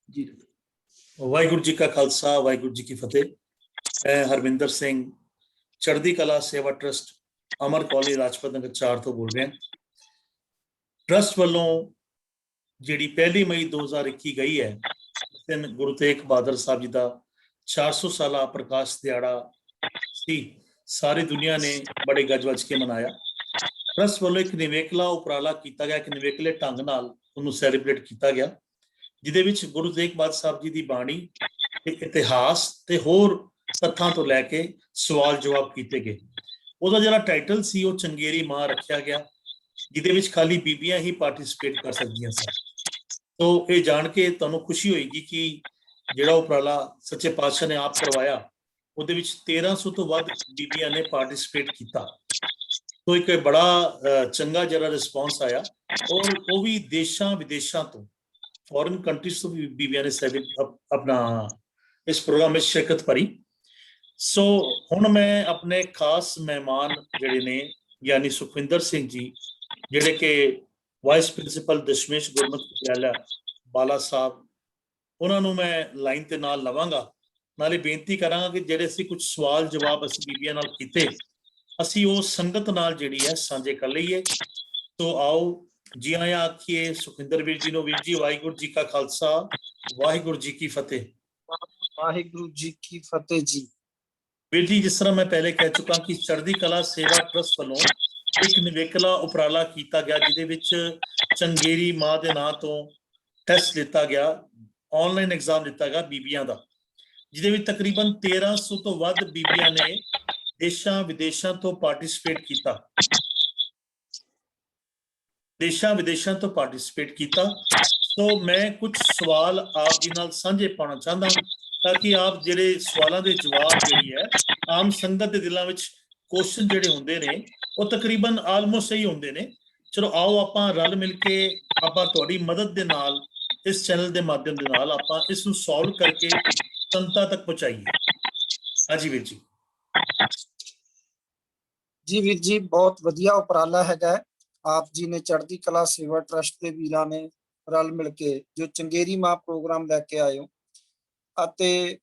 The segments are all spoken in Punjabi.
ਜੀ ਵਾਹਿਗੁਰੂ ਜੀ ਕਾ ਖਾਲਸਾ ਵਾਹਿਗੁਰੂ ਜੀ ਕੀ ਫਤਿਹ। ਮੈਂ ਹਰਵਿੰਦਰ ਸਿੰਘ ਚੜ੍ਹਦੀ ਕਲਾ ਸੇਵਾ ਟਰਸਟ ਅਮਰ ਕੌਲੀ ਲਾਜਪਤ ਨਗਰ 4 ਤੋਂ ਬੋਲ ਰਿਹਾ। ਟਰਸਟ ਵੱਲੋਂ ਜਿਹੜੀ 1 ਮਈ 2021 ਗਈ ਹੈ, ਉਸ ਦਿਨ ਗੁਰੂ ਤੇਗ ਬਹਾਦਰ ਸਾਹਿਬ ਜੀ ਦਾ 400 ਸਾਲਾ ਪ੍ਰਕਾਸ਼ ਦਿਹਾੜਾ ਸੀ। ਸਾਰੀ ਦੁਨੀਆ ਨੇ ਬੜੇ ਗੱਜ-ਵੱਜ ਕੇ ਮਨਾਇਆ। ਟਰਸਟ ਵੱਲੋਂ ਇੱਕ ਨਿਵੇਕਲਾ ਉਪਰਾਲਾ ਕੀਤਾ ਗਿਆ, ਇੱਕ ਨਿਵੇਕਲੇ ਢੰਗ ਨਾਲ ਉਹਨੂੰ ਸੈਲੀਬ੍ਰੇਟ ਕੀਤਾ ਗਿਆ, ਜਿਹਦੇ ਵਿੱਚ ਗੁਰੂ ਤੇਗ ਬਹਾਦਰ ਸਾਹਿਬ ਜੀ ਦੀ ਬਾਣੀ ਤੇ ਇਤਿਹਾਸ ਤੇ ਹੋਰ ਤੱਥਾਂ ਤੋਂ ਲੈ ਕੇ ਸਵਾਲ ਜਵਾਬ ਕੀਤੇ ਗਏ। ਉਹਦਾ ਜਿਹੜਾ ਟਾਈਟਲ ਸੀ ਉਹ ਚੰਗੇਰੀ ਮਾਂ ਰੱਖਿਆ ਗਿਆ, ਜਿਹਦੇ ਵਿੱਚ ਖਾਲੀ ਬੀਬੀਆਂ ਹੀ ਪਾਰਟਿਸਿਪੇਟ ਕਰ ਸਕਦੀਆਂ ਸਨ। ਤੋ ਇਹ ਜਾਣ ਕੇ ਤੁਹਾਨੂੰ ਖੁਸ਼ੀ ਹੋਏਗੀ ਕਿ ਜਿਹੜਾ ਉਪਰਾਲਾ ਸੱਚੇ ਪਾਤਸ਼ਾਹ ਨੇ ਆਪ ਕਰਵਾਇਆ, ਉਹਦੇ ਵਿੱਚ 1300 ਤੋਂ ਵੱਧ ਬੀਬੀਆਂ ਨੇ ਪਾਰਟਿਸਿਪੇਟ ਕੀਤਾ। ਤੋ ਇੱਕ ਬੜਾ ਚੰਗਾ ਜਿਹੜਾ ਰਿਸਪੌਂਸ ਆਇਆ, ਔਰ ਉਹ ਵੀ ਦੇਸ਼ਾਂ ਵਿਦੇਸ਼ਾਂ ਤੋਂ, ਫੋਰਨ ਕੰਟਰੀਜ਼ ਤੋਂ ਵੀ ਬੀਬੀਆਂ ਨੇ ਆਪਣਾ ਇਸ ਪ੍ਰੋਗਰਾਮ ਵਿੱਚ ਸ਼ਿਰਕਤ ਭਰੀ। ਸੋ ਹੁਣ ਮੈਂ ਆਪਣੇ ਖਾਸ ਮਹਿਮਾਨ ਜਿਹੜੇ ਨੇ, ਯਾਨੀ ਸੁਖਵਿੰਦਰ ਸਿੰਘ ਜੀ, ਜਿਹੜੇ ਕਿ ਵਾਈਸ ਪ੍ਰਿੰਸੀਪਲ ਦਸ਼ਮੇਸ਼ ਗੁਰਮਤਿ ਵਿਦਿਆਲਾ ਬਾਲਾ ਸਾਹਿਬ, ਉਹਨਾਂ ਨੂੰ ਮੈਂ ਲਾਈਨ ਤੇ ਨਾਲ ਲਵਾਂਗਾ। ਨਾਲੇ ਬੇਨਤੀ ਕਰਾਂਗਾ ਕਿ ਜਿਹੜੇ ਅਸੀਂ ਕੁਝ ਸਵਾਲ ਜਵਾਬ ਅਸੀਂ ਬੀਬੀਆਂ ਨਾਲ ਕੀਤੇ, ਅਸੀਂ ਉਹ ਸੰਗਤ ਨਾਲ ਜਿਹੜੀ ਹੈ ਸਾਂਝੇ ਕਰ ਲਈਏ। ਸੋ ਆਓ ਜੀ ਆਇਆਂ ਆਖੀਏ ਸੁਖਵਿੰਦਰ ਵੀਰ ਜੀ ਨੂੰ। ਵੀਰ ਜੀ ਵਾਹਿਗੁਰੂ ਜੀ ਕਾ ਖਾਲਸਾ ਵਾਹਿਗੁਰੂ ਜੀ ਕੀ ਫਤਿਹ। ਵਾਹਿਗੁਰੂ ਜੀ ਕੀ ਫਤਿਹ ਜੀ। ਵੀਰ ਜੀ, ਜਿਸ ਤਰ੍ਹਾਂ ਮੈਂ ਪਹਿਲੇ ਕਹਿ ਚੁੱਕਾ ਕਿ ਚੜ੍ਹਦੀ ਕਲਾ ਸੇਵਾ ਟਰਸਟ ਵੱਲੋਂ ਇੱਕ ਨਿਵੇਕਲਾ ਉਪਰਾਲਾ ਕੀਤਾ ਗਿਆ, ਜਿਹਦੇ ਵਿੱਚ ਚੰਗੇਰੀ ਮਾਂ ਦੇ ਨਾਂ ਤੋਂ ਟੈਸਟ ਲਿੱਤਾ ਗਿਆ, ਆਨਲਾਈਨ ਐਗਜ਼ਾਮ ਲਿੱਤਾ ਗਿਆ ਬੀਬੀਆਂ ਦਾ, ਜਿਹਦੇ ਵਿੱਚ ਤਕਰੀਬਨ 1300 ਤੋਂ ਵੱਧ ਬੀਬੀਆਂ ਨੇ ਦੇਸ਼ਾਂ ਵਿਦੇਸ਼ਾਂ ਤੋਂ ਪਾਰਟਿਸਿਪੇਟ ਕੀਤਾ। ਸੋ ਮੈਂ ਕੁਝ ਸਵਾਲ ਆਪ ਜੀ ਨਾਲ ਸਾਂਝੇ ਪਾਉਣਾ ਚਾਹੁੰਦਾ, ਤਾਂ ਕਿ ਆਪ ਜਿਹੜੇ ਸਵਾਲਾਂ ਦੇ ਜਵਾਬ ਜਿਹੜੀ ਹੈ ਆਮ ਸੰਗਤ ਦੇ ਦਿਲਾਂ ਵਿੱਚ ਕੁਐਸਚਨ ਜਿਹੜੇ ਹੁੰਦੇ ਨੇ ਉਹ ਤਕਰੀਬਨ ਆਲਮੋਸਟ ਸਹੀ ਹੁੰਦੇ ਨੇ। ਚਲੋ ਆਓ ਆਪਾਂ ਰਲ ਮਿਲ ਕੇ ਆਪਾਂ ਤੁਹਾਡੀ ਮਦਦ ਦੇ ਨਾਲ, ਇਸ ਚੈਨਲ ਦੇ ਮਾਧਿਅਮ ਦੇ ਨਾਲ ਆਪਾਂ ਇਸ ਨੂੰ ਸੋਲਵ ਕਰਕੇ ਸੰਗਤਾਂ ਤੱਕ ਪਹੁੰਚਾਈਏ। ਹਾਂਜੀ ਵੀਰ ਜੀ। ਜੀ ਵੀਰ ਜੀ, ਬਹੁਤ ਵਧੀਆ ਉਪਰਾਲਾ ਹੈਗਾ। ਆਪ ਜੀ ਨੇ ਚੜ੍ਹਦੀ ਕਲਾ ਸੇਵਾ ਟਰਸਟ ਦੇ ਵੀਰਾਂ ਨੇ ਰਲ ਮਿਲ ਕੇ ਜੋ ਚੰਗੇਰੀ ਮਾਂ ਪ੍ਰੋਗਰਾਮ ਲੈ ਕੇ ਆਏ ਹੋ, ਅਤੇ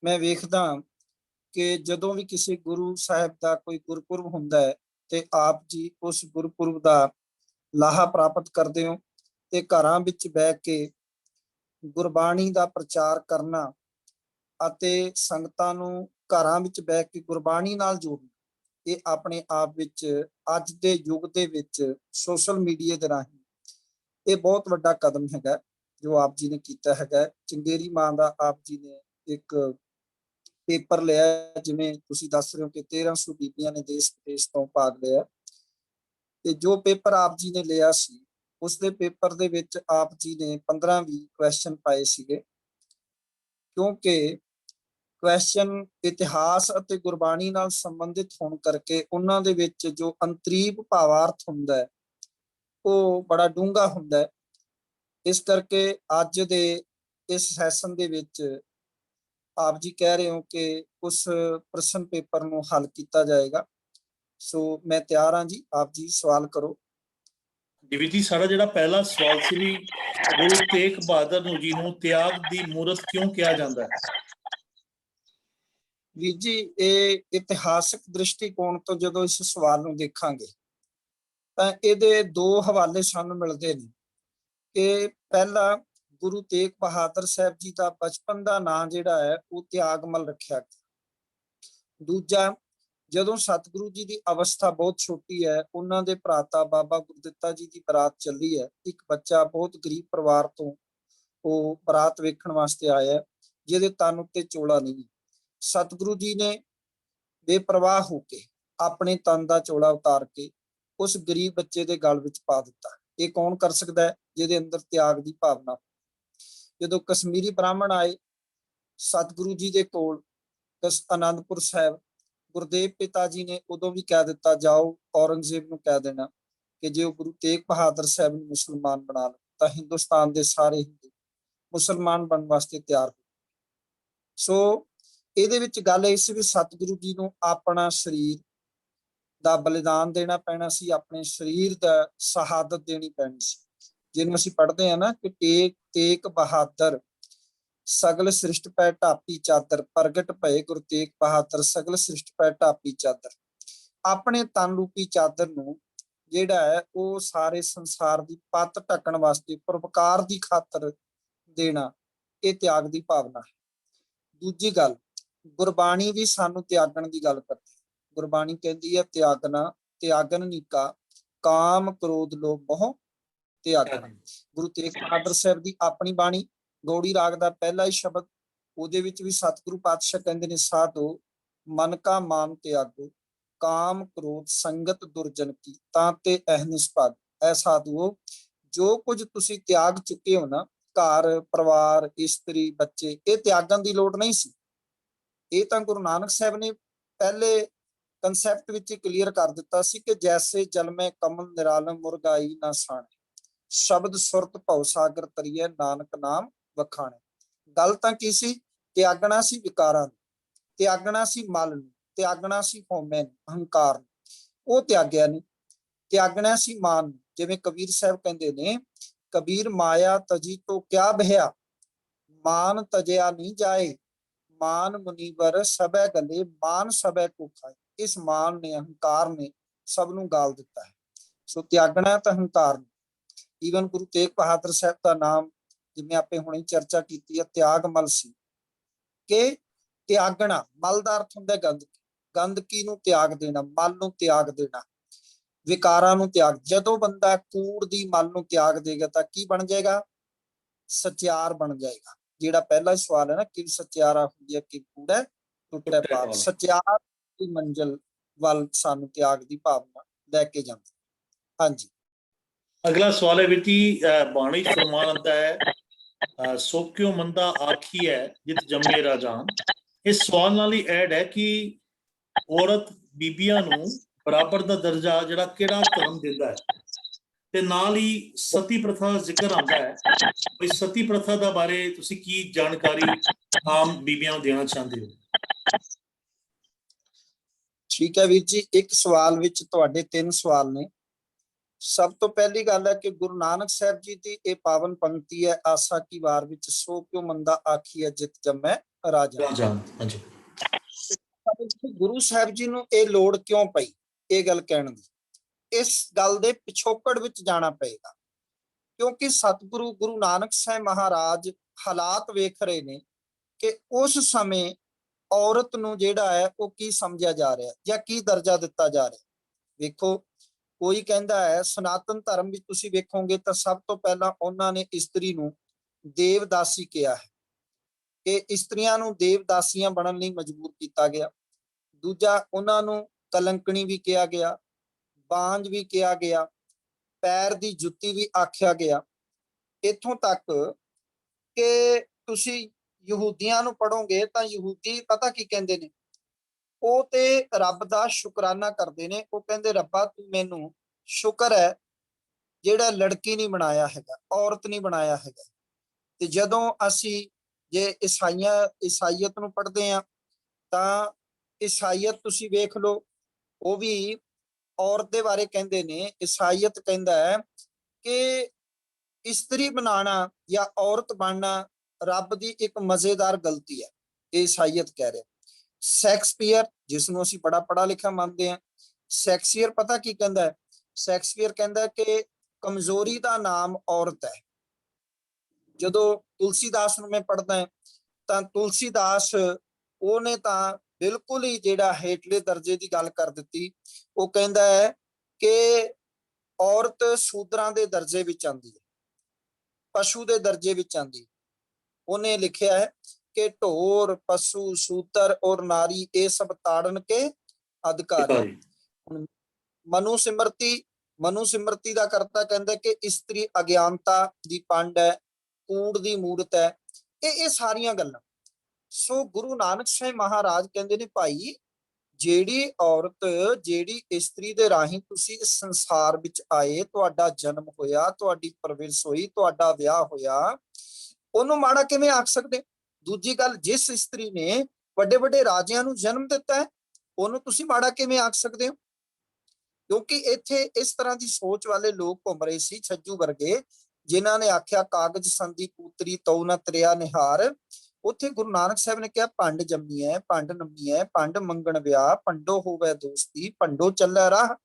ਮੈਂ ਵੇਖਦਾ ਕਿ ਜਦੋਂ ਵੀ ਕਿਸੇ ਗੁਰੂ ਸਾਹਿਬ ਦਾ ਕੋਈ ਗੁਰਪੁਰਬ ਹੁੰਦਾ ਹੈ ਤੇ ਆਪ ਜੀ ਉਸ ਗੁਰਪੁਰਬ ਦਾ ਲਾਹਾ ਪ੍ਰਾਪਤ ਕਰਦੇ ਹੋ, ਤੇ ਘਰਾਂ ਵਿੱਚ ਬਹਿ ਕੇ ਗੁਰਬਾਣੀ ਦਾ ਪ੍ਰਚਾਰ ਕਰਨਾ ਅਤੇ ਸੰਗਤਾਂ ਨੂੰ ਘਰਾਂ ਵਿੱਚ ਬਹਿ ਕੇ ਗੁਰਬਾਣੀ ਨਾਲ ਜੋੜਨਾ, ਇਹ ਆਪਣੇ ਆਪ ਵਿੱਚ ਅੱਜ ਦੇ ਯੁੱਗ ਦੇ ਵਿੱਚ ਸੋਸ਼ਲ ਮੀਡੀਆ ਦੇ ਰਾਹੀਂ ਇਹ ਬਹੁਤ ਵੱਡਾ ਕਦਮ ਹੈਗਾ ਜੋ ਆਪ ਜੀ ਨੇ ਕੀਤਾ ਹੈਗਾ। ਚੰਗੇਰੀ ਮਾਂ ਦਾ ਆਪ ਜੀ ਨੇ ਇੱਕ ਪੇਪਰ ਲਿਆ, ਜਿਵੇਂ ਤੁਸੀਂ ਦੱਸ ਰਹੇ ਹੋ ਕਿ 1300 ਬੀਬੀਆਂ ਨੇ ਦੇਸ਼ ਵਿਦੇਸ਼ ਤੋਂ ਭਾਗ ਲਿਆ, ਤੇ ਜੋ ਪੇਪਰ ਆਪ ਜੀ ਨੇ ਲਿਆ ਸੀ ਉਸ ਦੇ ਪੇਪਰ ਦੇ ਵਿੱਚ ਆਪ ਜੀ ਨੇ 15-20 ਕੁਐਸਚਨ ਪਾਏ ਸੀਗੇ, ਕਿਉਂਕਿ ਕੁਐਸਚਨ ਇਤਿਹਾਸ ਅਤੇ ਗੁਰਬਾਣੀ ਨਾਲ ਸੰਬੰਧਿਤ ਹੋਣ ਕਰਕੇ ਉਹਨਾਂ ਦੇ ਵਿੱਚ ਜੋ ਅੰਤਰੀਵ ਭਾਵਾਰਥ ਹੁੰਦਾ ਹੈ ਉਹ ਬੜਾ ਡੂੰਘਾ ਹੁੰਦਾ ਹੈ। ਇਸ ਕਰਕੇ ਅੱਜ ਦੇ ਇਸ ਸੈਸ਼ਨ ਦੇ ਵਿੱਚ ਆਪ ਜੀ ਕਹਿ ਰਹੇ ਹੋ ਕਿ ਉਸ ਪ੍ਰਸ਼ਨ ਪੇਪਰ ਨੂੰ ਹੱਲ ਕੀਤਾ ਜਾਏਗਾ। ਸੋ ਮੈਂ ਤਿਆਰ ਹਾਂ ਜੀ, ਆਪ ਜੀ ਸਵਾਲ ਕਰੋ। ਵੀਰ ਜੀ, ਸਾਡਾ ਜਿਹੜਾ ਪਹਿਲਾ ਸਵਾਲ ਸੀ ਵੀ ਗੁਰੂ ਤੇਗ ਬਹਾਦਰ ਜੀ ਨੂੰ ਤਿਆਗ ਦੀ ਮੂਰਤ ਕਿਉਂ ਕਿਹਾ ਜਾਂਦਾ ਹੈ? ਵੀਰ ਜੀ, ਇਹ ਇਤਿਹਾਸਕ ਦ੍ਰਿਸ਼ਟੀਕੋਣ ਤੋਂ ਜਦੋਂ ਇਸ ਸਵਾਲ ਨੂੰ ਦੇਖਾਂਗੇ ਤਾਂ ਇਹਦੇ ਦੋ ਹਵਾਲੇ ਸਾਨੂੰ ਮਿਲਦੇ ਨੇ ਕਿ ਪਹਿਲਾ, ਗੁਰੂ ਤੇਗ ਬਹਾਦਰ ਸਾਹਿਬ ਜੀ ਦਾ ਬਚਪਨ ਦਾ ਨਾਂ ਜਿਹੜਾ ਹੈ ਉਹ ਤਿਆਗਮਲ ਰੱਖਿਆ ਗਿਆ। ਦੂਜਾ, ਜਦੋਂ ਸਤਿਗੁਰੂ ਜੀ ਦੀ ਅਵਸਥਾ ਬਹੁਤ ਛੋਟੀ ਹੈ, ਉਹਨਾਂ ਦੇ ਭਰਾਤਾ ਬਾਬਾ ਗੁਰਦਿੱਤਾ ਜੀ ਦੀ ਬਰਾਤ ਚੱਲੀ ਹੈ, ਇੱਕ ਬੱਚਾ ਬਹੁਤ ਗਰੀਬ ਪਰਿਵਾਰ ਤੋਂ ਉਹ ਬਰਾਤ ਵੇਖਣ ਵਾਸਤੇ ਆਇਆ, ਜਿਹਦੇ ਤਨ ਉੱਤੇ ਚੋਲਾ ਨਹੀਂ। ਸਤਿਗੁਰੂ ਜੀ ਨੇ ਬੇਪਰਵਾਹ ਹੋ ਕੇ ਆਪਣੇ ਤਨ ਦਾ ਚੋਲਾ ਉਤਾਰ ਕੇ ਉਸ ਗਰੀਬ ਬੱਚੇ ਦੇ ਗਲ ਵਿੱਚ ਪਾ ਦਿੱਤਾ। ਇਹ ਕੌਣ ਕਰ ਸਕਦਾ ਹੈ? ਜਿਹਦੇ ਅੰਦਰ ਤਿਆਗ ਦੀ ਭਾਵਨਾ। ਜਦੋਂ ਕਸ਼ਮੀਰੀ ਬ੍ਰਾਹਮਣ ਆਏ ਸਤਿਗੁਰੂ ਜੀ ਦੇ ਕੋਲ ਅਨੰਦਪੁਰ ਸਾਹਿਬ, ਗੁਰਦੇਵ ਪਿਤਾ ਜੀ ਨੇ ਉਦੋਂ ਵੀ ਕਹਿ ਦਿੱਤਾ, ਜਾਓ ਔਰੰਗਜ਼ੇਬ ਨੂੰ ਕਹਿ ਦੇਣਾ ਕਿ ਜੇ ਉਹ ਗੁਰੂ ਤੇਗ ਬਹਾਦਰ ਸਾਹਿਬ ਨੂੰ ਮੁਸਲਮਾਨ ਬਣਾ ਲਏ ਤਾਂ ਹਿੰਦੁਸਤਾਨ ਦੇ ਸਾਰੇ ਹਿੰਦੂ ਮੁਸਲਮਾਨ ਬਣਨ ਵਾਸਤੇ ਤਿਆਰ ਹੋ। ਸੋ ਇਹਦੇ ਵਿੱਚ ਗੱਲ ਇਹ ਸੀ ਵੀ ਸਤਿਗੁਰੂ ਜੀ ਨੂੰ ਆਪਣਾ ਸਰੀਰ ਦਾ ਬਲੀਦਾਨ ਦੇਣਾ ਪੈਣਾ ਸੀ, ਆਪਣੇ ਸਰੀਰ ਦਾ ਸ਼ਹਾਦਤ ਦੇਣੀ ਪੈਣੀ ਸੀ, ਜਿਹਨੂੰ ਅਸੀਂ ਪੜ੍ਹਦੇ ਹਾਂ ਨਾ ਕਿ ਤੇਗ ਬਹਾਦਰ ਸਗਲ ਸ੍ਰਿਸ਼ਟ ਪੈ ਢਾਪੀ ਚਾਦਰ, ਪ੍ਰਗਟ ਭਏ ਗੁਰੂ ਤੇਗ ਬਹਾਦਰ, ਸਗਲ ਸ੍ਰਿਸ਼ਟ ਪੈ ਢਾਪੀ ਚਾਦਰ। ਆਪਣੇ ਤਨ ਰੂਪੀ ਚਾਦਰ ਨੂੰ ਜਿਹੜਾ ਹੈ ਉਹ ਸਾਰੇ ਸੰਸਾਰ ਦੀ ਪੱਤ ਢੱਕਣ ਵਾਸਤੇ ਪਰਉਪਕਾਰ ਦੀ ਖਾਤਰ ਦੇਣਾ, ਇਹ ਤਿਆਗ ਦੀ ਭਾਵਨਾ ਹੈ। ਦੂਜੀ ਗੱਲ, ਗੁਰਬਾਣੀ ਵੀ ਸਾਨੂੰ ਤਿਆਗਣ ਦੀ ਗੱਲ ਕਰਦੀ ਹੈ। ਗੁਰਬਾਣੀ ਕਹਿੰਦੀ ਹੈ ਤਿਆਗਨ ਨੀਕਾ, ਕਾਮ ਕ੍ਰੋਧ ਲੋਭ ਮੋਹ ਤਿਆਗਣਾ। ਗੁਰੂ ਤੇਗ ਬਹਾਦਰ ਸਾਹਿਬ ਦੀ ਆਪਣੀ ਬਾਣੀ ਗੌੜੀ ਰਾਗ ਦਾ ਪਹਿਲਾ ਹੀ ਸ਼ਬਦ, ਉਹਦੇ ਵਿੱਚ ਵੀ ਸਤਿਗੁਰੂ ਪਾਤਸ਼ਾਹ ਕਹਿੰਦੇ ਨੇ, ਸਾਧੋ ਮਨ ਕਾ ਮਾਨ ਤਿਆਗੋ, ਕਾਮ ਕ੍ਰੋਧ ਸੰਗਤ ਦੁਰਜਨ ਕੀ, ਤਾਂ ਤੇ ਅਹਨਿਸ ਭਾਗ। ਐ ਸਾਧੂਓ, ਜੋ ਕੁਝ ਤੁਸੀਂ ਤਿਆਗ ਚੁੱਕੇ ਹੋ ਨਾ, ਘਰ ਪਰਿਵਾਰ ਇਸਤਰੀ ਬੱਚੇ, ਇਹ ਤਿਆਗਣ ਦੀ ਲੋੜ ਨਹੀਂ ਸੀ। ਇਹ ਤਾਂ ਗੁਰੂ ਨਾਨਕ ਸਾਹਿਬ ਨੇ ਪਹਿਲੇ ਕਨਸੈਪਟ ਵਿੱਚ ਕਲੀਅਰ ਕਰ ਦਿੱਤਾ ਸੀ ਕਿ ਜੈਸੇ ਜਲ ਮੈਂ ਕਮਲ ਨਿਰਾਲਮ ਮੁਰਗਾਈ ਨਾ ਸਾਣੇ, ਸ਼ਬਦ ਸੁਰਤ ਭਉ ਸਾਗਰ ਤਰੀਏ, ਨਾਨਕ ਨਾਮ ਵਖਾਣੇ। ਗੱਲ ਤਾਂ ਕੀ ਸੀ? ਤਿਆਗਣਾ ਸੀ ਵਿਕਾਰਾਂ ਨੂੰ, ਤਿਆਗਣਾ ਸੀ ਮਲ ਨੂੰ, ਤਿਆਗਣਾ ਸੀ ਹਉਮੈ ਨੂੰ, ਅਹੰਕਾਰ ਨੂੰ, ਉਹ ਤਿਆਗਿਆ ਨਹੀਂ। ਤਿਆਗਣਾ ਸੀ ਮਾਨ ਨੂੰ, ਜਿਵੇਂ ਕਬੀਰ ਸਾਹਿਬ ਕਹਿੰਦੇ ਨੇ, ਕਬੀਰ ਮਾਇਆ ਤਜੀ ਤੋ ਕਿਆ ਬਹਿਆ, ਮਾਨ ਤਜਿਆ ਨਹੀਂ ਜਾਏ, ਮਾਨ ਮੁਨੀਵਰ ਸਭੈ ਗਲੇ, ਮਾਨ ਸਭੈ ਕੋ ਖਾਏ। ਇਸ ਮਾਨ ਨੇ, ਅਹੰਕਾਰ ਨੇ ਸਭ ਨੂੰ ਗਾਲ ਦਿੱਤਾ ਹੈ। ਸੋ ਤਿਆਗਣਾ ਤਾਂ ਹੰਕਾਰ ਨੂੰ। ਈਵਨ ਗੁਰੂ ਤੇਗ ਬਹਾਦਰ ਸਾਹਿਬ ਦਾ ਨਾਮ, ਜਿਵੇਂ ਆਪੇ ਹੁਣੇ ਚਰਚਾ ਕੀਤੀ ਹੈ, ਤਿਆਗ ਮਲ ਸੀ। ਕਿ ਤਿਆਗਣਾ, ਮਲ ਦਾ ਅਰਥ ਹੁੰਦਾ ਗੰਦਗੀ, ਗੰਦਗੀ ਨੂੰ ਤਿਆਗ ਦੇਣਾ, ਮਲ ਨੂੰ ਤਿਆਗ ਦੇਣਾ, ਵਿਕਾਰਾਂ ਨੂੰ ਤਿਆਗ। ਜਦੋਂ ਬੰਦਾ ਕੂੜ ਦੀ ਮਲ ਨੂੰ ਤਿਆਗ ਦੇਗਾ ਤਾਂ ਕੀ ਬਣ ਜਾਏਗਾ? ਸਚਿਆਰ ਬਣ ਜਾਏਗਾ। ਜਿਹੜਾ ਪਹਿਲਾ ਸਵਾਲ ਹੈ ਨਾ, ਕਿ ਸਚਿਆਰਾ ਹੁੰਦੀ ਹੈ ਕਿ ਕੂੜਾ ਟੁੱਟੇ ਪਾਪ, ਸਚਿਆਰ ਦੀ ਮੰਜ਼ਿਲ ਵੱਲ ਸਾਨੂੰ ਤਿਆਗ ਦੀ ਭਾਵਨਾ ਲੈ ਕੇ ਜਾਂਦੀ। ਹਾਂਜੀ, ਅਗਲਾ ਸਵਾਲ ਹੈ ਵੀਰ ਜੀ, ਬਾਣੀ ਚ ਫਰਮਾਨ ਆਉਂਦਾ ਹੈ, ਸੋ ਕਿਉ ਮੰਦਾ ਆਖੀ ਹੈ ਜਿਤ ਜੰਮੇ ਰਾਜਾਨ। ਇਸ ਸਵਾਲ ਨਾਲ ਹੀ ਐਡ ਹੈ ਕਿ ਔਰਤ ਬੀਬੀਆਂ ਨੂੰ ਬਰਾਬਰ ਦਾ ਦਰਜਾ ਜਿਹੜਾ ਕਿਹੜਾ ਧਰਮ ਦਿੰਦਾ ਹੈ, ਤੇ ਨਾਲ ਹੀ ਸਤੀ ਪ੍ਰਥਾ ਦਾ ਜ਼ਿਕਰ ਆਉਂਦਾ ਹੈ। ਬਈ ਸਤੀ ਪ੍ਰਥਾ ਦਾ ਬਾਰੇ ਤੁਸੀਂ ਕੀ ਜਾਣਕਾਰੀ ਆਮ ਬੀਬੀਆਂ ਨੂੰ ਦੇਣਾ ਚਾਹੁੰਦੇ ਹੋ? ਠੀਕ ਹੈ ਵੀਰ ਜੀ, ਇੱਕ ਸਵਾਲ ਵਿੱਚ ਤੁਹਾਡੇ 3 ਸਵਾਲ ਨੇ। ਸਭ ਤੋਂ ਪਹਿਲੀ ਗੱਲ ਹੈ ਕਿ ਗੁਰੂ ਨਾਨਕ ਸਾਹਿਬ ਜੀ ਦੀ ਇਹ ਪਾਵਨ ਪੰਕਤੀ ਹੈ, ਆਸਾ ਕੀ ਵਾਰ ਵਿੱਚ, ਸੋ ਕਿਉ ਮੰਦਾ ਆਖੀ ਹੈ ਜਿਤ ਜੰਮੈ ਰਾਜਾ। ਹਾਂਜੀ, ਗੁਰੂ ਸਾਹਿਬ ਜੀ ਨੂੰ ਇਹ ਲੋੜ ਕਿਉਂ ਪਈ ਇਹ ਗੱਲ ਕਹਿਣ ਦੀ? ਇਸ ਗੱਲ ਦੇ ਪਿਛੋਕੜ ਵਿੱਚ ਜਾਣਾ ਪਏਗਾ, ਕਿਉਂਕਿ ਸਤਿਗੁਰੂ ਗੁਰੂ ਨਾਨਕ ਸਾਹਿਬ ਮਹਾਰਾਜ ਹਾਲਾਤ ਵੇਖ ਰਹੇ ਨੇ ਕਿ ਉਸ ਸਮੇਂ ਔਰਤ ਨੂੰ ਜਿਹੜਾ ਹੈ ਉਹ ਕੀ ਸਮਝਿਆ ਜਾ ਰਿਹਾ ਜਾਂ ਕੀ ਦਰਜਾ ਦਿੱਤਾ ਜਾ ਰਿਹਾ। ਵੇਖੋ, ਕੋਈ ਕਹਿੰਦਾ ਹੈ ਸਨਾਤਨ ਧਰਮ ਵਿੱਚ ਤੁਸੀਂ ਵੇਖੋਗੇ ਤਾਂ ਸਭ ਤੋਂ ਪਹਿਲਾਂ ਉਹਨਾਂ ਨੇ ਇਸਤਰੀ ਨੂੰ ਦੇਵਦਾਸੀ ਕਿਹਾ ਹੈ, ਕਿ ਇਸਤਰੀਆਂ ਨੂੰ ਦੇਵਦਾਸੀਆਂ ਬਣਨ ਲਈ ਮਜਬੂਰ ਕੀਤਾ ਗਿਆ। ਦੂਜਾ, ਉਹਨਾਂ ਨੂੰ ਕਲੰਕਣੀ ਵੀ ਕਿਹਾ ਗਿਆ, ਬਾਂਝ ਵੀ ਕਿਹਾ ਗਿਆ, ਪੈਰ ਦੀ ਜੁੱਤੀ ਵੀ ਆਖਿਆ ਗਿਆ। ਇੱਥੋਂ ਤੱਕ ਕਿ ਤੁਸੀਂ ਯਹੂਦੀਆਂ ਨੂੰ ਪੜੋਗੇ ਤਾਂ ਯਹੂਦੀ ਪਤਾ ਕੀ ਕਹਿੰਦੇ ਨੇ? ਉਹ ਤੇ ਰੱਬ ਦਾ ਸ਼ੁਕਰਾਨਾ ਕਰਦੇ ਨੇ। ਉਹ ਕਹਿੰਦੇ, ਰੱਬਾ ਤੂੰ ਮੈਨੂੰ ਸ਼ੁਕਰ ਹੈ ਜਿਹੜਾ ਲੜਕੀ ਨਹੀਂ ਬਣਾਇਆ ਹੈਗਾ, ਔਰਤ ਨਹੀਂ ਬਣਾਇਆ ਹੈਗਾ। ਤੇ ਜਦੋਂ ਅਸੀਂ ਜੇ ਈਸਾਈਅਤ ਨੂੰ ਪੜ੍ਹਦੇ ਹਾਂ ਤਾਂ ਈਸਾਈਅਤ ਤੁਸੀਂ ਵੇਖ ਲਓ, ਉਹ ਵੀ ਔਰਤ ਦੇ ਬਾਰੇ ਕਹਿੰਦੇ ਨੇ। ਈਸਾਈਅਤ ਕਹਿੰਦਾ ਹੈ ਕਿ ਇਸਤਰੀ ਬਣਾਉਣਾ ਜਾਂ ਔਰਤ ਬਣਨਾ ਰੱਬ ਦੀ ਇੱਕ ਮਜ਼ੇਦਾਰ ਗਲਤੀ ਹੈ, ਇਹ ਈਸਾਈਅਤ ਕਹਿ ਰਿਹਾ। ਸ਼ੈਕਸਪੀਅਰ, ਜਿਸ ਨੂੰ ਅਸੀਂ ਬੜਾ ਪੜ੍ਹਾ ਲਿਖਿਆ ਮੰਨਦੇ ਹਾਂ, ਸ਼ੈਕਸਪੀਅਰ ਪਤਾ ਕੀ ਕਹਿੰਦਾ ਹੈ? ਸ਼ੈਕਸਪੀਅਰ ਕਹਿੰਦਾ ਕਿ ਕਮਜ਼ੋਰੀ ਦਾ ਨਾਮ ਔਰਤ ਹੈ। ਜਦੋਂ ਤੁਲਸੀਦਾਸ ਨੂੰ ਮੈਂ ਪੜ੍ਹਦਾ ਤਾਂ ਤੁਲਸੀਦਾਸ ਉਹਨੇ ਤਾਂ ਬਿਲਕੁਲ ਹੀ ਜਿਹੜਾ ਹੇਠਲੇ ਦਰਜੇ ਦੀ ਗੱਲ ਕਰ ਦਿੱਤੀ। ਉਹ ਕਹਿੰਦਾ ਹੈ ਕਿ ਔਰਤ ਸ਼ੂਦਰਾਂ ਦੇ ਦਰਜੇ ਵਿੱਚ ਆਉਂਦੀ ਹੈ, ਪਸ਼ੂ ਦੇ ਦਰਜੇ ਵਿੱਚ ਆਉਂਦੀ। ਉਹਨੇ ਲਿਖਿਆ ਹੈ ਕਿ ਢੋਰ ਪਸ਼ੂ ਸ਼ੂਦਰ ਔਰ ਨਾਰੀ ਇਹ ਸਭ ਤਾੜਨ ਕੇ ਅਧਿਕਾਰੀ। ਮਨੂ ਸਿਮਰਤੀ ਦਾ ਕਰਤਾ ਕਹਿੰਦਾ ਕਿ ਇਸਤਰੀ ਅਗਿਆਨਤਾ ਦੀ ਪੰਡ ਹੈ, ਕੂੜ ਦੀ ਮੂਰਤ ਹੈ। ਇਹ ਸਾਰੀਆਂ ਗੱਲਾਂ। ਸੋ ਗੁਰੂ ਨਾਨਕ ਸਾਹਿਬ ਮਹਾਰਾਜ ਕਹਿੰਦੇ ਨੇ, ਭਾਈ ਜਿਹੜੀ ਔਰਤ, ਜਿਹੜੀ ਇਸਤਰੀ ਦੇ ਰਾਹੀਂ ਤੁਸੀਂ ਇਸ ਸੰਸਾਰ ਵਿੱਚ ਆਏ, ਤੁਹਾਡਾ ਜਨਮ ਹੋਇਆ, ਤੁਹਾਡੀ ਪਰਵਰਿਸ਼ ਹੋਈ, ਤੁਹਾਡਾ ਵਿਆਹ ਹੋਇਆ, ਉਹਨੂੰ ਮਾੜਾ ਕਿਵੇਂ ਆਖ ਸਕਦੇ? ਦੂਜੀ ਗੱਲ, ਜਿਸ ਇਸਤਰੀ ਨੇ ਵੱਡੇ ਵੱਡੇ ਰਾਜਿਆਂ ਨੂੰ ਜਨਮ ਦਿੱਤਾ ਹੈ, ਉਹਨੂੰ ਤੁਸੀਂ ਮਾੜਾ ਕਿਵੇਂ ਆਖ ਸਕਦੇ ਹੋ? ਕਿਉਂਕਿ ਇੱਥੇ ਇਸ ਤਰ੍ਹਾਂ ਦੀ ਸੋਚ ਵਾਲੇ ਲੋਕ ਘੁੰਮ ਰਹੇ ਸੀ, ਛੱਜੂ ਵਰਗੇ, ਜਿਨ੍ਹਾਂ ਨੇ ਆਖਿਆ ਕਾਗਜ਼ ਸੰਧੀ ਕੂਤਰੀ ਤਉ ਨ ਤਰਿਆ ਨਿਹਾਰ। ਉੱਥੇ ਗੁਰੂ ਨਾਨਕ ਸਾਹਿਬ ਨੇ ਕਿਹਾ ਭੰਡ ਜੰਮੀ ਹੈ, ਭੰਡ ਨੰਮੀ ਹੈ, ਭੰਡ ਮੰਗਣ ਵਿਆਹ, ਭੰਡੋ ਹੋਵੇ ਦੋਸਤੀ, ਭੰਡੋ ਚੱਲੇ ਰਾਹ।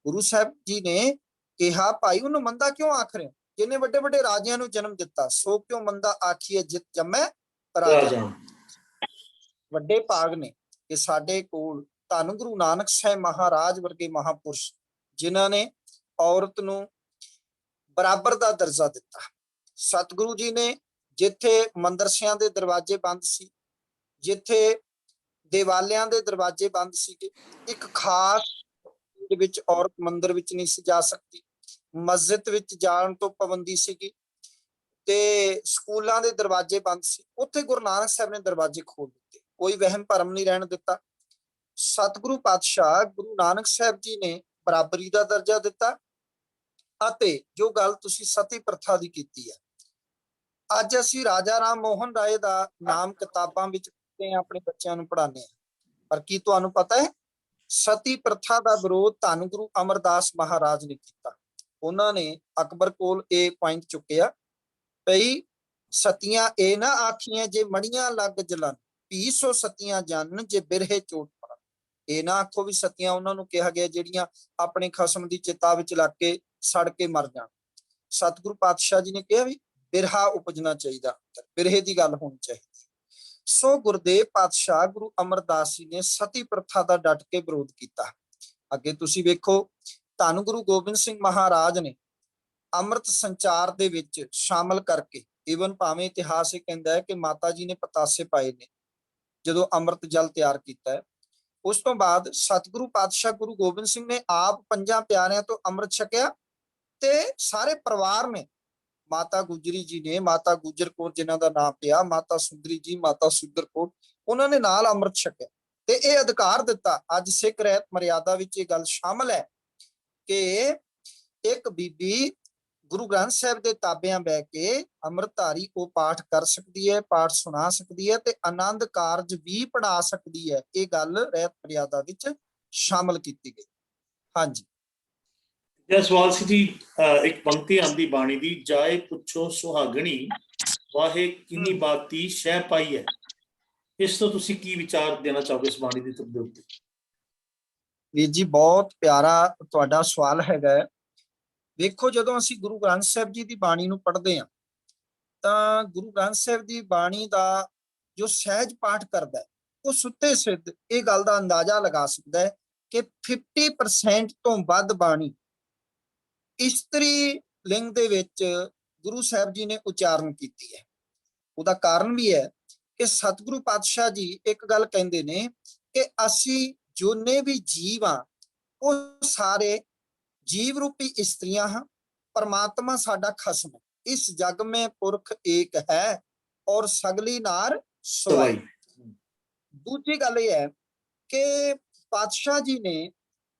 ਗੁਰੂ ਸਾਹਿਬ ਜੀ ਨੇ ਕਿਹਾ ਭਾਈ ਉਹਨੂੰ ਮੰਦਾ ਕਿਉਂ ਆਖ ਰਹੇ ਹੋ, ਜਿਹਨੇ ਵੱਡੇ ਵੱਡੇ ਰਾਜਿਆਂ ਨੂੰ ਜਨਮ ਦਿੱਤਾ, ਸੋ ਕਿਉਂ ਮੰਦਾ ਆਖੀਏ ਜਿਤ ਜੰਮੈ ਰਾਜਾ। ਵੱਡੇ ਭਾਗ ਨੇ ਕਿ ਸਾਡੇ ਕੋਲ ਧੰਨ ਗੁਰੂ ਨਾਨਕ ਸਾਹਿਬ ਮਹਾਰਾਜ ਵਰਗੇ ਮਹਾਪੁਰਸ਼ ਜਿਨ੍ਹਾਂ ਨੇ ਔਰਤ ਨੂੰ ਬਰਾਬਰ ਦਾ ਦਰਜਾ ਦਿੱਤਾ। ਸਤਿਗੁਰੂ ਜੀ ਨੇ ਜਿੱਥੇ ਮੰਦਰਸਿਆਂ ਦੇ ਦਰਵਾਜ਼ੇ ਬੰਦ ਸੀ, ਜਿੱਥੇ ਦੇਵਾਲਿਆਂ ਦੇ ਦਰਵਾਜ਼ੇ ਬੰਦ ਸੀਗੇ, ਇੱਕ ਖਾਸ ਦੇ ਵਿੱਚ ਔਰਤ ਮੰਦਿਰ ਵਿੱਚ ਨਹੀਂ ਸੀ ਜਾ ਸਕਦੀ, ਮਸਜਿਦ ਵਿੱਚ ਜਾਣ ਤੋਂ ਪਾਬੰਦੀ ਸੀਗੀ, ਤੇ ਸਕੂਲਾਂ ਦੇ ਦਰਵਾਜ਼ੇ ਬੰਦ ਸੀ, ਉੱਥੇ ਗੁਰੂ ਨਾਨਕ ਸਾਹਿਬ ਨੇ ਦਰਵਾਜ਼ੇ ਖੋਲ ਦਿੱਤੇ, ਕੋਈ ਵਹਿਮ ਭਰਮ ਨਹੀਂ ਰਹਿਣ ਦਿੱਤਾ। ਸਤਿਗੁਰੂ ਪਾਤਸ਼ਾਹ ਗੁਰੂ ਨਾਨਕ ਸਾਹਿਬ ਜੀ ਨੇ ਬਰਾਬਰੀ ਦਾ ਦਰਜਾ ਦਿੱਤਾ। ਅਤੇ ਜੋ ਗੱਲ ਤੁਸੀਂ ਸਤੀ ਪ੍ਰਥਾ ਦੀ ਕੀਤੀ ਹੈ, ਅੱਜ ਅਸੀਂ ਰਾਜਾ ਰਾਮ ਮੋਹਨ ਰਾਏ ਦਾ ਨਾਮ ਕਿਤਾਬਾਂ ਵਿੱਚ ਆਪਣੇ ਬੱਚਿਆਂ ਨੂੰ ਪੜ੍ਹਾਉਂਦੇ ਹਾਂ, ਪਰ ਕੀ ਤੁਹਾਨੂੰ ਪਤਾ ਹੈ ਸਤੀ ਪ੍ਰਥਾ ਦਾ ਵਿਰੋਧ ਧੰਨ ਗੁਰੂ ਅਮਰਦਾਸ ਮਹਾਰਾਜ ਨੇ ਕੀਤਾ। ਉਹਨਾਂ ਨੇ ਅਕਬਰ ਕੋਲ ਇਹ ਪੁਆਇੰਟ ਚੁੱਕਿਆ ਭਈ ਸਤੀਆਂ ਇਹ ਨਾ ਆਖੀਆਂ ਜੇ ਮੜੀਆਂ ਲੱਗ ਜਲਨ, ਭੀ ਸੋ ਸਤੀਆਂ ਜਨ ਜੇ ਬਿਰਹੇ ਚੋਟ ਪਾ। ਇਹ ਨਾ ਆਖੋ ਵੀ ਸਤੀਆਂ ਉਹਨਾਂ ਨੂੰ ਕਿਹਾ ਗਿਆ ਜਿਹੜੀਆਂ ਆਪਣੇ ਖਸਮ ਦੀ ਚਿਤਾ ਵਿੱਚ ਲੱਗ ਕੇ ਸੜ ਕੇ ਮਰ ਜਾਣ। ਸਤਿਗੁਰੂ ਪਾਤਸ਼ਾਹ ਜੀ ਨੇ ਕਿਹਾ ਵੀ ਬਿਰਹਾ ਉਪਜਣਾ ਚਾਹੀਦਾ, ਬਿਰਹੇ ਦੀ ਗੱਲ ਹੋਣੀ ਚਾਹੀਦੀ। ਸੋ ਗੁਰਦੇਵ ਪਾਤਸ਼ਾਹ ਗੁਰੂ ਅਮਰਦਾਸ ਜੀ ਨੇ ਸਤੀ ਪ੍ਰਥਾ ਦਾ ਡਟ ਕੇ ਵਿਰੋਧ ਕੀਤਾ। ਅੱਗੇ ਤੁਸੀਂ ਵੇਖੋ ਧੰਨ ਗੁਰੂ ਗੋਬਿੰਦ ਸਿੰਘ ਮਹਾਰਾਜ ਨੇ ਅੰਮ੍ਰਿਤ ਸੰਚਾਰ ਦੇ ਵਿੱਚ ਸ਼ਾਮਲ ਕਰਕੇ, ਈਵਨ ਭਾਵੇਂ ਇਤਿਹਾਸ ਇਹ ਕਹਿੰਦਾ ਹੈ ਕਿ ਮਾਤਾ ਜੀ ਨੇ ਪਤਾਸੇ ਪਾਏ ਨੇ ਜਦੋਂ ਅੰਮ੍ਰਿਤ ਜਲ ਤਿਆਰ ਕੀਤਾ ਹੈ। ਉਸ ਤੋਂ ਬਾਅਦ ਸਤਿਗੁਰੂ ਪਾਤਸ਼ਾਹ ਗੁਰੂ ਗੋਬਿੰਦ ਸਿੰਘ ਨੇ ਆਪ ਪੰਜਾਂ ਪਿਆਰਿਆਂ ਤੋਂ ਅੰਮ੍ਰਿਤ ਛਕਿਆ ਤੇ ਸਾਰੇ ਪਰਿਵਾਰ ਨੇ, ਮਾਤਾ ਗੁਜਰੀ ਜੀ ਨੇ, ਮਾਤਾ ਗੁਜਰ ਕੌਰ ਜਿਨ੍ਹਾਂ ਦਾ ਨਾਮ ਪਿਆ, ਮਾਤਾ ਸੁੰਦਰੀ ਜੀ, ਮਾਤਾ ਸੁੰਦਰ ਕੌਰ, ਉਹਨਾਂ ਨੇ ਨਾਲ ਅੰਮ੍ਰਿਤ ਛਕਿਆ ਤੇ ਇਹ ਅਧਿਕਾਰ ਦਿੱਤਾ। ਅੱਜ ਸਿੱਖ ਰਹਿਤ ਮਰਿਆਦਾ ਵਿੱਚ ਇਹ ਗੱਲ ਸ਼ਾਮਲ ਹੈ ਕਿ ਇੱਕ ਬੀਬੀ ਗੁਰੂ ਗ੍ਰੰਥ ਸਾਹਿਬ ਦੇ ਤਾਬਿਆਂ ਬਹਿ ਕੇ ਅੰਮ੍ਰਿਤਧਾਰੀ ਉਹ ਪਾਠ ਕਰ ਸਕਦੀ ਹੈ, ਪਾਠ ਸੁਣਾ ਸਕਦੀ ਹੈ ਤੇ ਆਨੰਦ ਕਾਰਜ ਵੀ ਪੜਾ ਸਕਦੀ ਹੈ। ਇਹ ਗੱਲ ਰਹਿਤ ਮਰਿਆਦਾ ਵਿੱਚ ਸ਼ਾਮਲ ਕੀਤੀ ਗਈ। ਹਾਂਜੀ, ਇਹ ਸਵਾਲ ਸੀ ਜੀ, ਇੱਕ ਪੰਕਤੀ ਆਂਦੀ ਬਾਣੀ ਦੀ, ਜਾਏ ਪੁੱਛੋ ਸੁਹਾਗਣੀ ਵਾਹੇ ਕਿੰਨੀ ਬਾਤੀ ਸ਼ਹਿ ਪਾਈ ਹੈ। ਇਸ ਤੋਂ ਤੁਸੀਂ ਕੀ ਵਿਚਾਰ ਦੇਣਾ ਚਾਹੋਗੇ ਇਸ ਬਾਣੀ ਦੀ ਤੁਕ ਦੇ ਉੱਤੇ? ਵੀਰ ਜੀ ਬਹੁਤ ਪਿਆਰਾ ਤੁਹਾਡਾ ਸਵਾਲ ਹੈਗਾ। ਵੇਖੋ ਜਦੋਂ ਅਸੀਂ ਗੁਰੂ ਗ੍ਰੰਥ ਸਾਹਿਬ ਜੀ ਦੀ ਬਾਣੀ ਨੂੰ ਪੜ੍ਹਦੇ ਹਾਂ ਤਾਂ ਗੁਰੂ ਗ੍ਰੰਥ ਸਾਹਿਬ ਦੀ ਬਾਣੀ ਦਾ ਜੋ ਸਹਿਜ ਪਾਠ ਕਰਦਾ ਹੈ ਉਹ ਸੁੱਤੇ ਸਿੱਧ ਇਹ ਗੱਲ ਦਾ ਅੰਦਾਜ਼ਾ ਲਗਾ ਸਕਦਾ ਹੈ ਕਿ 50% ਤੋਂ ਵੱਧ ਬਾਣੀ ਇਸਤਰੀ ਲਿੰਗ ਦੇ ਵਿੱਚ ਗੁਰੂ ਸਾਹਿਬ ਜੀ ਨੇ ਉਚਾਰਨ ਕੀਤੀ ਹੈ। ਉਹਦਾ ਕਾਰਨ ਵੀ ਹੈ ਕਿ ਸਤਿਗੁਰੂ ਪਾਤਸ਼ਾਹ ਜੀ ਇੱਕ ਗੱਲ ਕਹਿੰਦੇ ਨੇ ਕਿ ਅਸੀਂ ਜਿੰਨੇ ਵੀ ਜੀਵ ਆ ਉਹ ਸਾਰੇ जीव रूपी स्त्रियां हैं, परमात्मा साडा खसम, इस जग में पुरख एक है और सगली नार सुवाई। दूसरी गल यह है कि पातशाह जी ने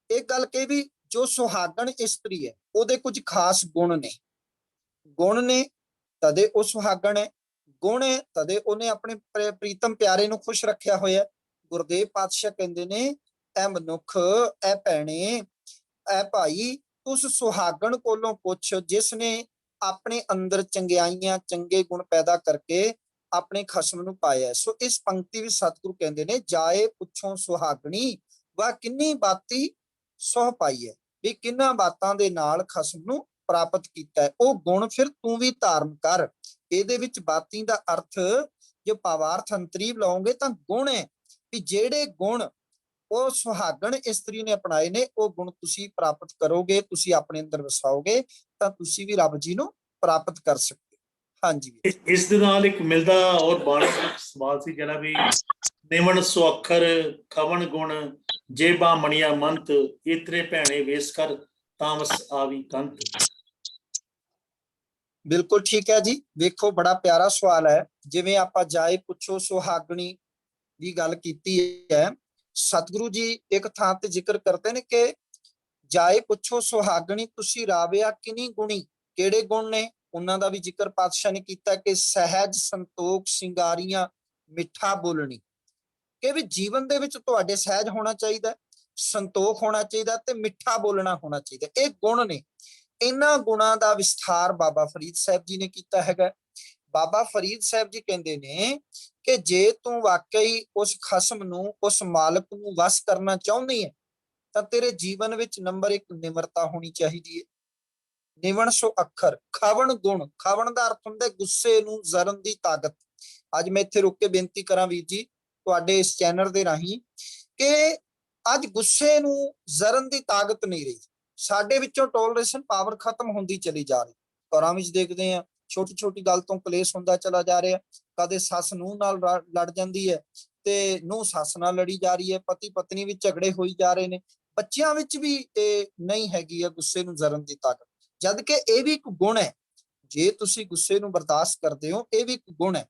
एक गल कही भी जो सुहागन स्त्री है ਉਹਦੇ कुछ खास गुण ने तदे ਉਹ ਸੁਹਾਗਣ है, गुण है तदे ਉਹਨੇ ਆਪਣੇ ਪ੍ਰੀਤਮ ਪਿਆਰੇ ਨੂੰ ਖੁਸ਼ ਰੱਖਿਆ ਹੋਇਆ। ਗੁਰਦੇਵ ਪਾਤਸ਼ਾਹ ਕਹਿੰਦੇ ਨੇ ਐ ਮਨੁੱਖ, ਐ ਭੈਣੇ, ਐ ਭਾਈ ਉਸ ਸੁਹਾਗਣ ਕੋਲੋਂ ਪੁੱਛ ਜਿਸ ਨੇ ਆਪਣੇ ਅੰਦਰ ਚੰਗਿਆਈਆਂ ਚੰਗੇ ਗੁਣ ਪੈਦਾ ਕਰਕੇ ਆਪਣੇ ਖਸਮ ਨੂੰ ਪਾਇਆ। ਸੋ ਇਸ ਪੰਕਤੀ ਵਿੱਚ ਸਤਿਗੁਰੂ ਕਹਿੰਦੇ ਨੇ ਜਾਏ ਪੁੱਛੋਂ ਸੁਹਾਗਣੀ ਵਾ ਕਿੰਨੀ ਬਾਤੀ ਸੋਹ ਪਾਈ ਹੈ, ਵੀ ਕਿੰਨਾ ਬਾਤਾਂ ਦੇ ਨਾਲ ਖਸਮ ਨੂੰ ਪ੍ਰਾਪਤ ਕੀਤਾ ਹੈ। ਉਹ ਗੁਣ ਫਿਰ ਤੂੰ ਵੀ ਧਾਰਨ ਕਰ। ਇਹਦੇ ਵਿੱਚ ਬਾਤੀ ਦਾ ਅਰਥ ਜੇ ਭਾਵਾਰਥ ਅੰਤਰੀਵ ਲਾਓਗੇ ਤਾਂ ਗੁਣ ਹੈ, ਵੀ ਜਿਹੜੇ ਗੁਣ ਉਹ ਸੁਹਾਗਣ ਇਸਤਰੀ ਨੇ ਅਪਣਾਏ ਨੇ ਉਹ ਗੁਣ ਤੁਸੀਂ ਪ੍ਰਾਪਤ ਕਰੋਗੇ, ਤੁਸੀਂ ਆਪਣੇ ਅੰਦਰ ਵਸਾਓਗੇ ਤਾਂ ਤੁਸੀਂ ਵੀ ਰੱਬ ਜੀ ਨੂੰ ਪ੍ਰਾਪਤ ਕਰ ਸਕਦੇ। ਹਾਂਜੀ, ਇਸ ਦੇ ਨਾਲ ਇੱਕ ਮਿਲਦਾ ਔਰ ਬਾਣੀ ਦਾ ਸਵਾਲ ਸੀ ਜਿਹੜਾ ਵੀ ਨਿਵਣ ਸੁਅੱਖਰ ਖਵਣ ਗੁਣ ਜੇ ਬਾ ਮਣੀਆ ਮੰਤ ਇਤਰੇ ਭੈਣੇ ਵੇਸ ਕਰ ਤਾਮਸ ਆਵੀ ਕੰਤ। ਬਿਲਕੁਲ ਠੀਕ ਹੈ ਜੀ। ਵੇਖੋ ਬੜਾ ਪਿਆਰਾ ਸਵਾਲ ਹੈ। ਜਿਵੇਂ ਆਪਾਂ ਜਾਏ ਪੁੱਛੋ ਸੁਹਾਗਣੀ ਦੀ ਗੱਲ ਕੀਤੀ ਹੈ, ਸਤਿਗੁਰੂ ਜੀ ਇੱਕ ਥਾਂ ਤੇ ਜ਼ਿਕਰ ਕਰਦੇ ਨੇ ਕਿ ਜਾਏ ਪੁੱਛੋ ਸੁਹਾਗਣੀ ਤੁਸੀਂ ਰਾਵਿਆ ਕਿਨੀ ਗੁਣੀ। ਕਿਹੜੇ ਗੁਣ ਨੇ ਉਹਨਾਂ ਦਾ ਵੀ ਜ਼ਿਕਰ ਪਾਤਸ਼ਾਹ ਨੇ ਕੀਤਾ ਕਿ ਸਹਿਜ ਸੰਤੋਖ ਸਿੰਗਾਰੀਆਂ ਮਿੱਠਾ ਬੋਲਣੀ, ਕਿ ਵੀ ਜੀਵਨ ਦੇ ਵਿੱਚ ਤੁਹਾਡੇ ਸਹਿਜ ਹੋਣਾ ਚਾਹੀਦਾ, ਸੰਤੋਖ ਹੋਣਾ ਚਾਹੀਦਾ ਤੇ ਮਿੱਠਾ ਬੋਲਣਾ ਹੋਣਾ ਚਾਹੀਦਾ। ਇਹ ਗੁਣ ਨੇ, ਇਹਨਾਂ ਗੁਣਾਂ ਦਾ ਵਿਸਥਾਰ ਬਾਬਾ ਫਰੀਦ ਸਾਹਿਬ ਜੀ ਨੇ ਕੀਤਾ ਹੈਗਾ। ਬਾਬਾ ਫਰੀਦ ਸਾਹਿਬ ਜੀ ਕਹਿੰਦੇ ਨੇ ਕਿ ਜੇ ਤੂੰ ਵਾਕਈ ਉਸ ਖਸਮ ਨੂੰ, ਉਸ ਮਾਲਕ ਨੂੰ ਵਸ ਕਰਨਾ ਚਾਹੁੰਦੀ ਹੈ ਤਾਂ ਤੇਰੇ ਜੀਵਨ ਵਿੱਚ ਨੰਬਰ 1 ਨਿਮਰਤਾ ਹੋਣੀ ਚਾਹੀਦੀ ਹੈ। ਨਿਵਣ ਸੋ ਅੱਖਰ, ਖਾਵਣ ਗੁਣ। ਖਾਵਣ ਦਾ ਅਰਥ ਹੁੰਦਾ ਗੁੱਸੇ ਨੂੰ ਜ਼ਰਨ ਦੀ ਤਾਕਤ। ਅੱਜ ਮੈਂ ਇੱਥੇ ਰੁਕ ਕੇ ਬੇਨਤੀ ਕਰਾਂ ਵੀਰ ਜੀ ਤੁਹਾਡੇ ਇਸ ਚੈਨਲ ਦੇ ਰਾਹੀਂ ਕਿ ਅੱਜ ਗੁੱਸੇ ਨੂੰ ਜ਼ਰਨ ਦੀ ਤਾਕਤ ਨਹੀਂ ਰਹੀ। ਸਾਡੇ ਵਿੱਚੋਂ ਟੋਲਰੇਸ਼ਨ ਪਾਵਰ ਖਤਮ ਹੁੰਦੀ ਚਲੀ ਜਾ ਰਹੀ। ਘਰਾਂ ਵਿੱਚ ਦੇਖਦੇ ਆ ਛੋਟੀ ਛੋਟੀ ਗੱਲ ਤੋਂ ਕਲੇਸ਼ ਹੁੰਦਾ ਚਲਾ ਜਾ ਰਿਹਾ। ਕਦੇ ਸੱਸ ਨੂੰਹ ਨਾਲ ਲੜ ਜਾਂਦੀ ਹੈ ਤੇ ਨੂੰਹ ਸੱਸ ਨਾਲ ਲੜੀ ਜਾ ਰਹੀ ਹੈ। ਪਤੀ ਪਤਨੀ ਵਿੱਚ ਝਗੜੇ ਹੋਈ ਜਾ ਰਹੇ ਨੇ। ਬੱਚਿਆਂ ਵਿੱਚ ਵੀ ਇਹ ਨਹੀਂ ਹੈਗੀ ਆ ਗੁੱਸੇ ਨੂੰ ਜ਼ਰਨ ਦੀ ਤਾਕਤ, ਜਦ ਕਿ ਇਹ ਵੀ ਇੱਕ ਗੁਣ ਹੈ। ਜੇ ਤੁਸੀਂ ਗੁੱਸੇ ਨੂੰ ਬਰਦਾਸ਼ਤ ਕਰਦੇ ਹੋ, ਇਹ ਵੀ ਇੱਕ ਗੁਣ ਹੈ।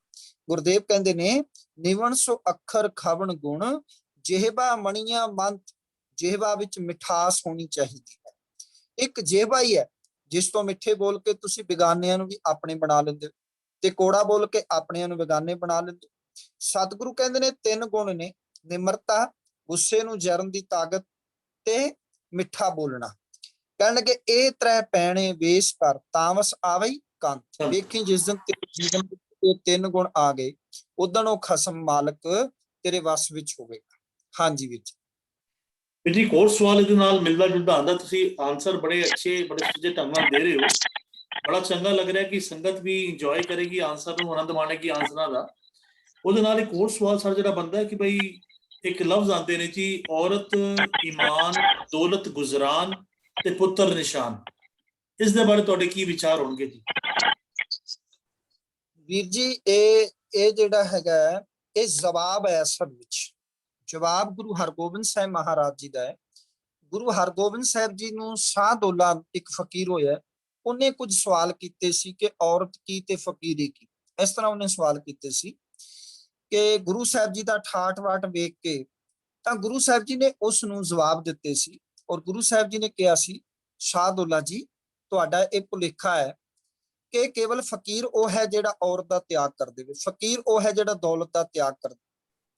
ਗੁਰਦੇਵ ਕਹਿੰਦੇ ਨੇ ਨਿਵਣ ਸੋ ਅੱਖਰ ਖਾਵਣ ਗੁਣ, ਜਿਹਵਾ ਮਣੀਆਂ ਮੰਤ। ਜਿਹਵਾ ਵਿੱਚ ਮਿਠਾਸ ਹੋਣੀ ਚਾਹੀਦੀ ਹੈ। ਇੱਕ ਜਿਹਵਾ ਹੀ ਹੈ ਜਿਸ ਤੋਂ ਮਿੱਠੇ ਬੋਲ ਕੇ ਤੁਸੀਂ ਬੇਗਾਨਿਆਂ ਨੂੰ ਵੀ ਆਪਣੇ ਬਣਾ ਲੈਂਦੇ ਹੋ ਤੇ ਕੋੜਾ ਬੋਲ ਕੇ ਆਪਣਿਆਂ ਨੂੰ ਬੇਗਾਨੇ ਬਣਾ ਲੈਂਦੇ ਹੋ। ਸਤਿਗੁਰੂ ਕਹਿੰਦੇ ਨੇ 3 ਗੁਣ ਨੇ, ਨਿਮਰਤਾ, ਗੁੱਸੇ ਨੂੰ ਜਰਨ ਦੀ ਤਾਕਤ ਤੇ ਮਿੱਠਾ ਬੋਲਣਾ। ਕਹਿਣਗੇ ਇਹ ਤ੍ਰੈ ਪੈਣੇ ਵੇਸ ਕਰ, ਤਾਮਸ ਆਵਈ ਕੰਤ। ਵੇਖੀ ਜਿਸ ਦਿਨ ਤੇਰੇ ਜੀਵਨ ਵਿੱਚ ਇਹ 3 ਗੁਣ ਆ ਗਏ, ਉਦਣ ਉਹ ਖਸਮ ਮਾਲਕ ਤੇਰੇ ਵਸ ਵਿੱਚ ਹੋਵੇਗਾ। ਹਾਂਜੀ ਵੀਰ ਜੀ। ਵੀਰ ਜੀ ਇੱਕ ਹੋਰ ਸਵਾਲ ਇਹਦੇ ਨਾਲ ਮਿਲਦਾ ਜੁਲਦਾ ਆਉਂਦਾ, ਤੁਸੀਂ ਆਨਸਰ ਬੜੇ ਅੱਛੇ ਬੜੇ ਸੁਚੱਜੇ ਢੰਗ ਨਾਲ ਦੇ ਰਹੇ ਹੋ। ਬੜਾ ਚੰਗਾ ਲੱਗ ਰਿਹਾ ਕਿ ਸੰਗਤ ਵੀ ਇੰਜੋਏ ਕਰੇਗੀ, ਆਨਸਰ ਨੂੰ ਆਨੰਦ ਮਾਣੇਗੀ ਆਨਸਰਾਂ ਦਾ। ਉਹਦੇ ਨਾਲ ਇੱਕ ਹੋਰ ਸਵਾਲ ਸਰ ਜਿਹੜਾ ਬਣਦਾ ਹੈ ਕਿ ਬਈ ਇੱਕ ਲਫ਼ਜ਼ ਆਉਂਦੇ ਨੇ ਜੀ, ਔਰਤ ਈਮਾਨ, ਦੌਲਤ ਗੁਜ਼ਰਾਨ ਤੇ ਪੁੱਤਰ ਨਿਸ਼ਾਨ। ਇਸ ਦੇ ਬਾਰੇ ਤੁਹਾਡੇ ਕੀ ਵਿਚਾਰ ਹੋਣਗੇ ਜੀ? ਵੀਰ ਜੀ ਇਹ ਜਿਹੜਾ ਹੈਗਾ ਇਹ ਜਵਾਬ ਹੈ। ਅਸਲ ਵਿੱਚ ਜਵਾਬ ਗੁਰੂ ਹਰਗੋਬਿੰਦ ਸਾਹਿਬ ਮਹਾਰਾਜ ਜੀ ਦਾ ਹੈ। ਗੁਰੂ ਹਰਗੋਬਿੰਦ ਸਾਹਿਬ ਜੀ ਨੂੰ ਸ਼ਾਹਦੌਲਾ ਇੱਕ ਫਕੀਰ ਹੋਇਆ, ਉਹਨੇ ਕੁਝ ਸਵਾਲ ਕੀਤੇ ਸੀ ਕਿ ਔਰਤ ਕੀ ਤੇ ਫਕੀਰੀ ਕੀ। ਇਸ ਤਰ੍ਹਾਂ ਉਹਨੇ ਸਵਾਲ ਕੀਤੇ ਸੀ ਕਿ ਗੁਰੂ ਸਾਹਿਬ ਜੀ ਦਾ ਠਾਠ ਵਾਟ ਵੇਖ ਕੇ ਤਾਂ ਗੁਰੂ ਸਾਹਿਬ ਜੀ ਨੇ ਉਸ ਨੂੰ ਜਵਾਬ ਦਿੱਤੇ ਸੀ। ਔਰ ਗੁਰੂ ਸਾਹਿਬ ਜੀ ਨੇ ਕਿਹਾ ਸੀ ਸ਼ਾਹਦੌਲਾ ਜੀ ਤੁਹਾਡਾ ਇਹ ਭੁਲੇਖਾ ਹੈ ਕਿ ਕੇਵਲ ਫਕੀਰ ਉਹ ਹੈ ਜਿਹੜਾ ਔਰਤ ਦਾ ਤਿਆਗ ਕਰ ਦੇਵੇ, ਫਕੀਰ ਉਹ ਹੈ ਜਿਹੜਾ ਦੌਲਤ ਦਾ ਤਿਆਗ ਕਰ ਦੇਵੇ,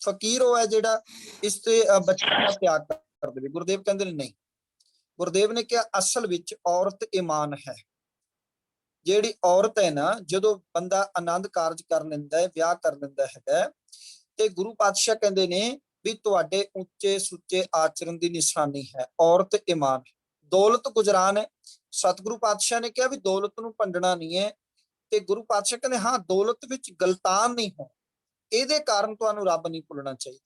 ਫਕੀਰ ਉਹ ਹੈ ਜਿਹੜਾ ਇਸ ਤੇ ਬੱਚਿਆਂ ਦਾ ਤਿਆਗ ਕਰ ਦੇਵੇ। ਗੁਰਦੇਵ ਕਹਿੰਦੇ ਨੇ ਨਹੀਂ। ਗੁਰਦੇਵ ਨੇ ਕਿਹਾ ਅਸਲ ਵਿੱਚ ਔਰਤ ਈਮਾਨ ਹੈ। ਜਿਹੜੀ ਔਰਤ ਹੈ ਨਾ, ਜਦੋਂ ਬੰਦਾ ਆਨੰਦ ਕਾਰਜ ਕਰ ਲੈਂਦਾ ਹੈ, ਵਿਆਹ ਕਰ ਲੈਂਦਾ ਹੈਗਾ, ਤੇ ਗੁਰੂ ਪਾਤਸ਼ਾਹ ਕਹਿੰਦੇ ਨੇ ਵੀ ਤੁਹਾਡੇ ਉੱਚੇ ਸੁੱਚੇ ਆਚਰਣ ਦੀ ਨਿਸ਼ਾਨੀ ਹੈ ਔਰਤ ਈਮਾਨ। ਦੌਲਤ ਗੁਜਰਾਨ ਹੈ। ਸਤਿਗੁਰੂ ਪਾਤਸ਼ਾਹ ਨੇ ਕਿਹਾ ਵੀ ਦੌਲਤ ਨੂੰ ਭੰਡਣਾ ਨਹੀਂ ਹੈ, ਤੇ ਗੁਰੂ ਪਾਤਸ਼ਾਹ ਕਹਿੰਦੇ ਹਾਂ ਦੌਲਤ ਵਿੱਚ ਗਲਤਾਨ ਨਹੀਂ ਹੋ, ਇਹਦੇ ਕਾਰਨ ਤੁਹਾਨੂੰ ਰੱਬ ਨਹੀਂ ਭੁੱਲਣਾ ਚਾਹੀਦਾ।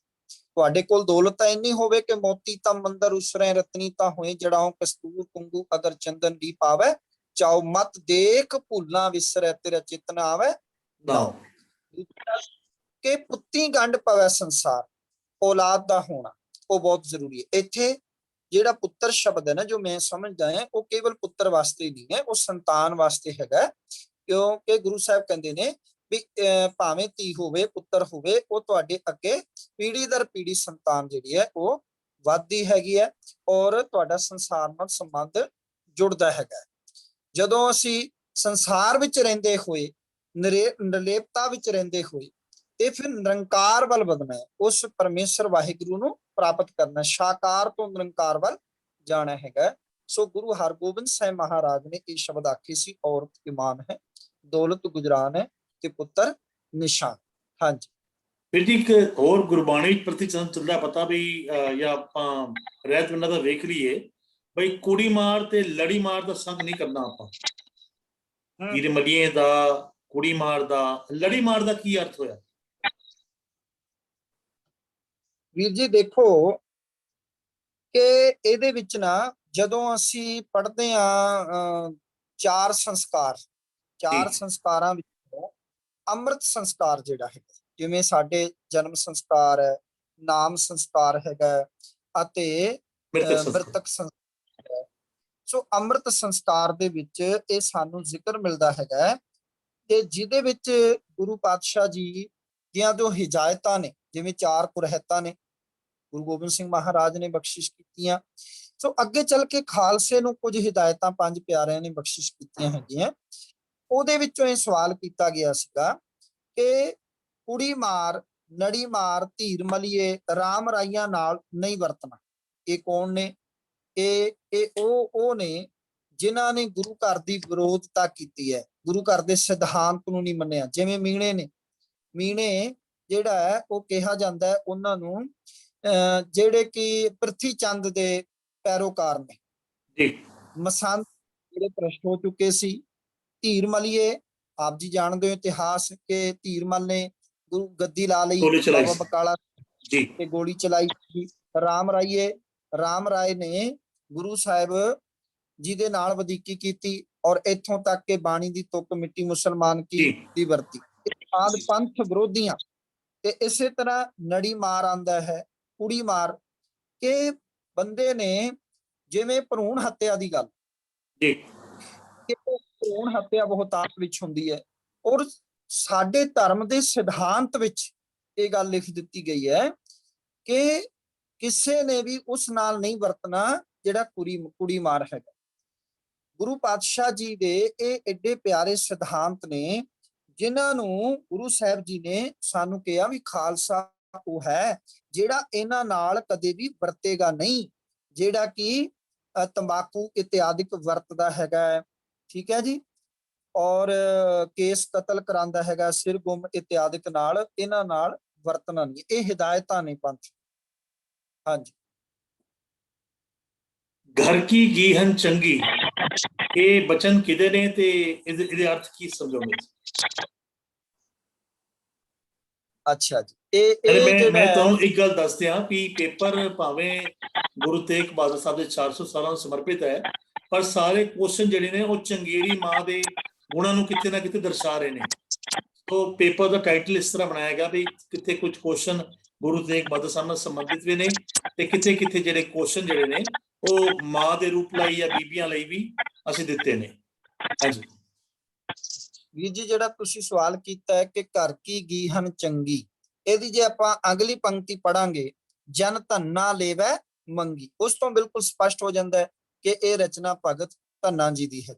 ਤੁਹਾਡੇ ਕੋਲ ਦੌਲਤ ਤਾਂ ਇੰਨੀ ਹੋਵੇ ਕਿ ਮੋਤੀ ਤਾਂ ਮੰਦਰ ਉਸਰੇ, ਰਤਨੀ ਤਾਂ ਹੋਏ ਜੜਾਓ, ਕਸਤੂਰ ਕੁੰਗੂ ਅਗਰ ਚੰਦਨ ਦੀ ਪਾਵੇ, ਚਾਉ ਮਤ ਦੇਖ ਭੁੱਲਣਾ ਵਿਸਰੈ, ਤੇਰਾ ਚਿਤ ਨਾ ਆਵੇ ਨਾਉ। ਕਿ ਪੁੱਤੀ ਗੰਢ ਪਵੇ ਸੰਸਾਰ, ਔਲਾਦ ਦਾ ਹੋਣਾ ਉਹ ਬਹੁਤ ਜ਼ਰੂਰੀ ਹੈ। ਇੱਥੇ ਜਿਹੜਾ ਪੁੱਤਰ ਸ਼ਬਦ ਹੈ ਨਾ, ਜੋ ਮੈਂ ਸਮਝਦਾ ਹੈ ਉਹ ਕੇਵਲ ਪੁੱਤਰ ਵਾਸਤੇ ਨਹੀਂ ਹੈ, ਉਹ ਸੰਤਾਨ ਵਾਸਤੇ ਹੈਗਾ। ਕਿਉਂਕਿ ਗੁਰੂ ਸਾਹਿਬ ਕਹਿੰਦੇ ਨੇ ਵੀ ਭਾਵੇਂ ਧੀ ਹੋਵੇ ਪੁੱਤਰ ਹੋਵੇ, ਉਹ ਤੁਹਾਡੇ ਅੱਗੇ ਪੀੜੀ ਦਰ ਪੀੜੀ ਸੰਤਾਨ ਜਿਹੜੀ ਹੈ ਉਹ ਵੱਧਦੀ ਹੈਗੀ ਹੈ ਔਰ ਤੁਹਾਡਾ ਸੰਸਾਰ ਨਾਲ ਸੰਬੰਧ ਜੁੜਦਾ ਹੈਗਾ। ਜਦੋਂ ਅਸੀਂ ਸੰਸਾਰ ਵਿੱਚ ਰਹਿੰਦੇ ਹੋਏ, ਨਿਰਲੇਪਤਾ ਵਿੱਚ ਰਹਿੰਦੇ ਹੋਏ, ਤੇ ਫਿਰ ਨਿਰੰਕਾਰ ਵੱਲ ਵਧਣਾ ਹੈ, ਉਸ ਪਰਮੇਸ਼ਰ ਵਾਹਿਗੁਰੂ ਨੂੰ ਪ੍ਰਾਪਤ ਕਰਨਾ, ਸਾਕਾਰ ਤੋਂ ਨਿਰੰਕਾਰ ਵੱਲ ਜਾਣਾ ਹੈਗਾ। ਸੋ ਗੁਰੂ ਹਰਗੋਬਿੰਦ ਸਾਹਿਬ ਮਹਾਰਾਜ ਨੇ ਇਹ ਸ਼ਬਦ ਆਖੇ ਸੀ ਔਰਤ ਈਮਾਨ ਹੈ, ਦੌਲਤ ਗੁਜਰਾਨ ਹੈ ਤੇ ਪੁੱਤਰ ਨਿਸ਼ਾਨ। ਹਾਂਜੀ ਫਿਰ ਜੀ ਇੱਕ ਹੋਰ ਗੁਰਬਾਣੀ ਪ੍ਰਤੀ ਚੱਲਦਾ ਪਤਾ ਵੀ ਜਾਂ ਆਪਾਂ ਰਹਿਤ ਬੰਦਾ ਦਾ ਵੇਖ ਲਈਏ ਬਈ ਕੁੜੀ ਮਾਰ ਤੇ ਲੜੀ ਮਾਰ ਦਾ ਸੰਗ ਨਹੀਂ ਕਰਨਾ ਆਪਾਂ। ਹੀਰ ਮਲੀਏ ਦਾ, ਕੁੜੀ ਮਾਰ ਦਾ, ਲੜੀ ਮਾਰ ਦਾ ਕੀ ਅਰਥ ਹੋਇਆ? ਵੀਰ ਜੀ ਦੇਖੋ ਕਿ ਇਹਦੇ ਵਿੱਚ ਨਾ ਜਦੋਂ ਅਸੀਂ ਪੜ੍ਹਦੇ ਹਾਂ 4 ਸੰਸਕਾਰ, 4 ਸੰਸਕਾਰਾਂ ਵਿੱਚੋਂ ਅੰਮ੍ਰਿਤ ਸੰਸਕਾਰ ਜਿਹੜਾ ਹੈਗਾ, ਜਿਵੇਂ ਸਾਡੇ ਜਨਮ ਸੰਸਕਾਰ ਹੈ, ਨਾਮ ਸੰਸਕਾਰ ਹੈਗਾ ਅਤੇ ਮ੍ਰਿਤਕ ਸੰਸਕਾਰ ਹੈ। ਸੋ ਅੰਮ੍ਰਿਤ ਸੰਸਕਾਰ ਦੇ ਵਿੱਚ ਇਹ ਸਾਨੂੰ ਜ਼ਿਕਰ ਮਿਲਦਾ ਹੈਗਾ ਕਿ ਜਿਹਦੇ ਵਿੱਚ ਗੁਰੂ ਪਾਤਸ਼ਾਹ ਜੀ ਦੀਆਂ ਜੋ ਹਿਦਾਇਤਾਂ ਨੇ, ਜਿਵੇਂ 4 ਕੁਰਹਿਤਾਂ ਨੇ ਗੁਰੂ ਗੋਬਿੰਦ ਸਿੰਘ ਮਹਾਰਾਜ ਨੇ ਬਖਸ਼ਿਸ਼ ਕੀਤੀਆਂ। ਸੋ ਅੱਗੇ ਚੱਲ ਕੇ ਖਾਲਸੇ ਨੂੰ ਕੁਝ ਹਿਦਾਇਤਾਂ 5 ਪਿਆਰਿਆਂ ਨੇ ਬਖਸ਼ਿਸ਼ ਕੀਤੀਆਂ ਹੈਗੀਆਂ। ਉਹਦੇ ਵਿੱਚੋਂ ਇਹ ਸਵਾਲ ਕੀਤਾ ਗਿਆ ਸੀਗਾ ਕਿ ਕੁੜੀ ਮਾਰ, ਨੜੀ ਮਾਰ, ਧੀਰ ਮਲੀਏ, ਰਾਮ ਰਾਈਆਂ ਨਾਲ ਨਹੀਂ ਵਰਤਣਾ। ਇਹ ਕੌਣ ਨੇ? ਇਹ ਉਹ ਨੇ ਜਿਨ੍ਹਾਂ ਨੇ ਗੁਰੂ ਘਰ ਦੀ ਵਿਰੋਧਤਾ ਕੀਤੀ ਹੈ, ਗੁਰੂ ਘਰ ਦੇ ਸਿਧਾਂਤ ਨੂੰ ਨਹੀਂ ਮੰਨਿਆ। ਜਿਵੇਂ ਮੀਣੇ ਨੇ, ਮੀਣੇ ਜਿਹੜਾ ਹੈ ਉਹ ਕਿਹਾ ਜਾਂਦਾ ਹੈ ਉਹਨਾਂ ਨੂੰ ਜਿਹੜੇ ਕਿ ਪ੍ਰਿਥੀ ਚੰਦ ਦੇ ਪੈਰੋਕਾਰ ਨੇ। ਜੀ ਮਸੰਦ ਜਿਹੜੇ ਭ੍ਰਿਸ਼ਟ ਹੋ ਚੁੱਕੇ ਸੀ। ਧੀਰ ਮਲੀਏ, ਆਪ ਜੀ ਜਾਣਦੇ ਹੋ ਇਤਿਹਾਸ ਕਿ ਧੀਰਮਲ ਨੇ ਗੁਰੂ ਗੱਦੀ ਲਾ ਲਈ, ਗੋਲੀ ਚਲਾਈ ਬਾਬਾ ਸੀ। ਬਕਾਲਾ ਜੀ ਤੇ ਗੋਲੀ ਚਲਾਈ ਸੀ। ਰਾਮ ਰਾਏ ਨੇ ਗੁਰੂ ਸਾਹਿਬ ਜੀ ਦੇ ਨਾਲ ਵਧੀਕੀ ਕੀਤੀ ਔਰ ਇੱਥੋਂ ਤੱਕ ਕਿ ਬਾਣੀ ਦੀ ਤੁਕ ਮਿੱਟੀ ਮੁਸਲਮਾਨ ਕੀ ਜੀ ਦੀ ਵਰਤੀ। ਆਦ ਪੰਥ ਵਿਰੋਧੀਆਂ ਤੇ ਇਸੇ ਤਰ੍ਹਾਂ ਨੜੀ ਮਾਰ ਆਂਦਾ ਹੈ, ਕੁੜੀ ਮਾਰ, ਕਿ ਬੰਦੇ ਨੇ ਜਿਵੇਂ ਭਰੂਣ ਹੱਤਿਆ ਦੀ ਗੱਲ, ਜੀ ਕਿ ਭਰੂਣ ਹੱਤਿਆ ਬਹੁਤਾਤ ਵਿੱਚ ਹੁੰਦੀ ਹੈ ਔਰ ਸਾਡੇ ਧਰਮ ਦੇ ਸਿਧਾਂਤ ਵਿੱਚ ਇਹ ਗੱਲ ਲਿਖ ਦਿੱਤੀ ਗਈ ਹੈ ਕਿ ਕਿਸੇ ਨੇ ਵੀ ਉਸ ਨਾਲ ਨਹੀਂ ਵਰਤਣਾ ਜਿਹੜਾ ਕੁੜੀ ਮਾਰ ਹੈਗਾ। ਗੁਰੂ ਪਾਤਸ਼ਾਹ ਜੀ ਦੇ ਇਹ ਏਡੇ ਪਿਆਰੇ ਸਿਧਾਂਤ ਨੇ ਜਿਨ੍ਹਾਂ ਨੂੰ ਗੁਰੂ ਸਾਹਿਬ ਜੀ ਨੇ ਸਾਨੂੰ ਕਿਹਾ ਵੀ ਖਾਲਸਾ ਉਹ ਹੈ ਜਿਹੜਾ ਇਹਨਾਂ ਨਾਲ ਕਦੇ ਵੀ ਵਰਤੇਗਾ ਨਹੀਂ, ਜਿਹੜਾ ਕਿ ਤੰਬਾਕੂ ਇਤਿਆਦਿਕ ਵਰਤਦਾ ਹੈਗਾ, ਠੀਕ ਹੈ ਜੀ, ਔਰ ਕੇਸ ਕਤਲ ਕਰਾਂਦਾ ਹੈਗਾ, ਸਿਰ ਗੁੰਮ ਇਤਿਆਦਿਕ ਨਾਲ ਇਹਨਾਂ ਨਾਲ ਵਰਤਣਾ ਨਹੀਂ। ਇਹ ਹਿਦਾਇਤਾਂ ਨੇ ਪੰਥ। ਹਾਂਜੀ। ਘਰ ਕੀ ਗੀਹਨ ਚੰਗੀ, ਇਹ ਬਚਨ ਕਿਹਦੇ ਨੇ ਤੇ ਇਹਦੇ ਅਰਥ ਕੀ ਸਮਝੋਗੇ? ਅੱਛਾ ਜੀ, ਇਹ ਮੈਂ ਜਿਹੜਾ ਤੁਹਾਨੂੰ ਇੱਕ ਗੱਲ ਦੱਸ ਦਿਆਂ ਵੀ ਪੇਪਰ ਭਾਵੇਂ ਗੁਰੂ ਤੇਗ ਬਹਾਦਰ ਸਾਹਿਬ ਦੇ 400 ਸਾਲਾਂ ਨੂੰ ਸਮਰਪਿਤ ਹੈ, ਪਰ ਸਾਰੇ ਕੁਐਸਚਨ ਜਿਹੜੇ ਨੇ ਉਹ ਚੰਗੇਰੀ ਮਾਂ ਦੇ ਗੁਣਾਂ ਨੂੰ ਕਿਤੇ ਨਾ ਕਿਤੇ ਦਰਸਾ ਰਹੇ ਨੇ। तो पेपर का टाइटल इस तरह बनाया गया भी कितने कुछ क्वेश्चन गुरु तेग बहादुर साहब ਨਾਲ ਸੰਬੰਧਿਤ ਵੀ ਨੇ ਤੇ ਕਿਤੇ ਕਿਤੇ ਜਿਹੜੇ ਕੁਐਸਚਨ ਜਿਹੜੇ ਨੇ ਉਹ ਮਾਂ ਦੇ ਰੂਪ ਲਈ ਜਾਂ ਬੀਬੀਆਂ ਲਈ ਵੀ ਅਸੀਂ ਦਿੱਤੇ ਨੇ। ਹਾਂਜੀ ਵੀਰ ਜੀ, ਜਿਹੜਾ ਤੁਸੀਂ ਸਵਾਲ ਕੀਤਾ ਹੈ ਕਿ ਘਰ ਕੀ ਗੀਹਨ ਚੰਗੀ, ਇਹਦੀ ਜੇ ਆਪਾਂ ਅਗਲੀ ਪੰਕਤੀ ਪੜਾਂਗੇ, ਜਨ ਧੰਨਾ ਲੇਵੈ ਮੰਗੀ, ਉਸ ਤੋਂ ਬਿਲਕੁਲ ਸਪਸ਼ਟ ਹੋ ਜਾਂਦਾ ਹੈ ਕਿ ਇਹ ਰਚਨਾ ਭਗਤ ਧੰਨਾ ਜੀ ਦੀ ਹੈ।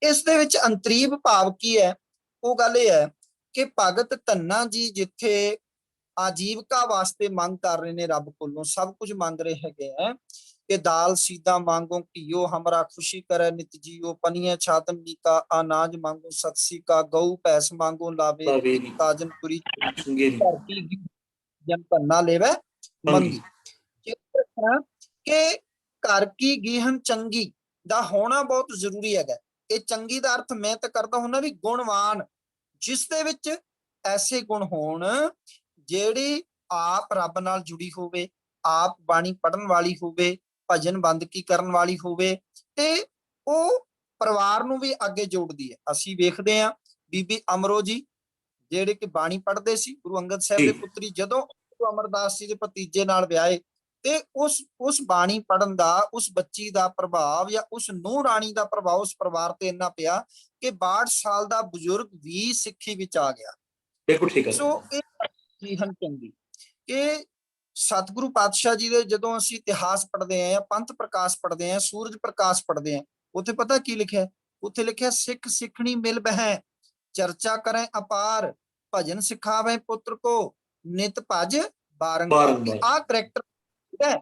ਇਸ ਦੇ ਵਿੱਚ ਅੰਤਰੀਵ ਭਾਵ ਕੀ ਹੈ? ਉਹ ਗੱਲ ਇਹ ਹੈ ਕਿ ਭਗਤ ਧੰਨਾ ਜੀ ਜਿੱਥੇ ਆਜੀਵਕਾ ਵਾਸਤੇ ਮੰਗ ਕਰ ਰਹੇ ਨੇ, ਰੱਬ ਕੋਲੋਂ ਸਭ ਕੁਝ ਮੰਗ ਰਹੇ ਹੈਗੇ ਆ ਕਿ ਦਾਲ ਸੀਦਾ ਮੰਗੋ ਘਿਓ ਹਮਰਾ ਖੁਸ਼ੀ करे नित जियो पनिया छातन का अनाज मांगो सत्सी का गऊ पैस मांगो लावे काजन पुरी जन धन्ना लेवे मंगी। कि घर की गीहन चंगी ਦਾ ਹੋਣਾ ਬਹੁਤ ਜ਼ਰੂਰੀ ਹੈਗਾ। ਇਹ ਚੰਗੀ ਦਾ ਅਰਥ ਮੈਂ ਤਾਂ ਕਰਦਾ ਹੁੰਦਾ ਵੀ ਗੁਣਵਾਨ, ਜਿਸ ਦੇ ਵਿੱਚ ਐਸੇ ਗੁਣ ਹੋਣ ਜਿਹੜੀ ਆਪ ਰੱਬ ਨਾਲ ਜੁੜੀ ਹੋਵੇ, ਆਪ ਬਾਣੀ ਪੜਨ ਵਾਲੀ ਹੋਵੇ, ਭਜਨ ਬੰਦਗੀ ਕਰਨ ਵਾਲੀ ਹੋਵੇ ਤੇ ਉਹ ਪਰਿਵਾਰ ਨੂੰ ਵੀ ਅੱਗੇ ਜੋੜਦੀ ਹੈ। ਅਸੀਂ ਵੇਖਦੇ ਹਾਂ ਬੀਬੀ ਅਮਰੋ ਜੀ ਜਿਹੜੇ ਕਿ ਬਾਣੀ ਪੜ੍ਹਦੇ ਸੀ, ਗੁਰੂ ਅੰਗਦ ਸਾਹਿਬ ਦੇ ਪੁੱਤਰੀ, ਜਦੋਂ ਗੁਰੂ ਅਮਰਦਾਸ ਜੀ ਦੇ ਭਤੀਜੇ ਨਾਲ ਵਿਆਹੇ ਤੇ ਉਸ ਬਾਣੀ ਪੜਨ ਦਾ, ਉਸ ਬੱਚੀ ਦਾ ਪ੍ਰਭਾਵ ਜਾਂ ਉਸ ਨੂੰਹ ਰਾਣੀ ਦਾ ਪ੍ਰਭਾਵ ਉਸ ਪਰਿਵਾਰ ਤੇ ਇੰਨਾ ਪਿਆ ਕਿ 62 ਸਾਲ ਦਾ ਬਜ਼ੁਰਗ ਵੀ ਸਿੱਖੀ ਵਿੱਚ ਆ ਗਿਆ। ਬਿਲਕੁਲ ਠੀਕ ਹੈ। ਸੋ ਇਹ ਜੀਹਨ ਚੰਗੀ ਕਿ ਸਤਿਗੁਰੂ ਪਾਤਸ਼ਾਹ ਜੀ ਦੇ ਜਦੋਂ ਅਸੀਂ ਇਤਿਹਾਸ ਪੜ੍ਹਦੇ ਆਂ, ਪੰਥ ਪ੍ਰਕਾਸ਼ ਪੜ੍ਹਦੇ ਆਂ, ਸੂਰਜ ਪ੍ਰਕਾਸ਼ ਪੜ੍ਹਦੇ ਆਂ, ਉੱਥੇ ਪਤਾ ਕੀ ਲਿਖਿਆ? ਉੱਥੇ ਲਿਖਿਆ ਸਿੱਖ ਸਿੱਖਣੀ ਮਿਲ ਬਹਿ ਚਰਚਾ ਕਰੇ ਅਪਾਰ ਭਜਨ ਸਿਖਾਵੇ ਪੁੱਤਰ ਕੋ ਨਿਤ ਭਜ ਬਾਰੰਬਾਰ। ਆਹ ਕਰੈਕਟਰ ਹੈ,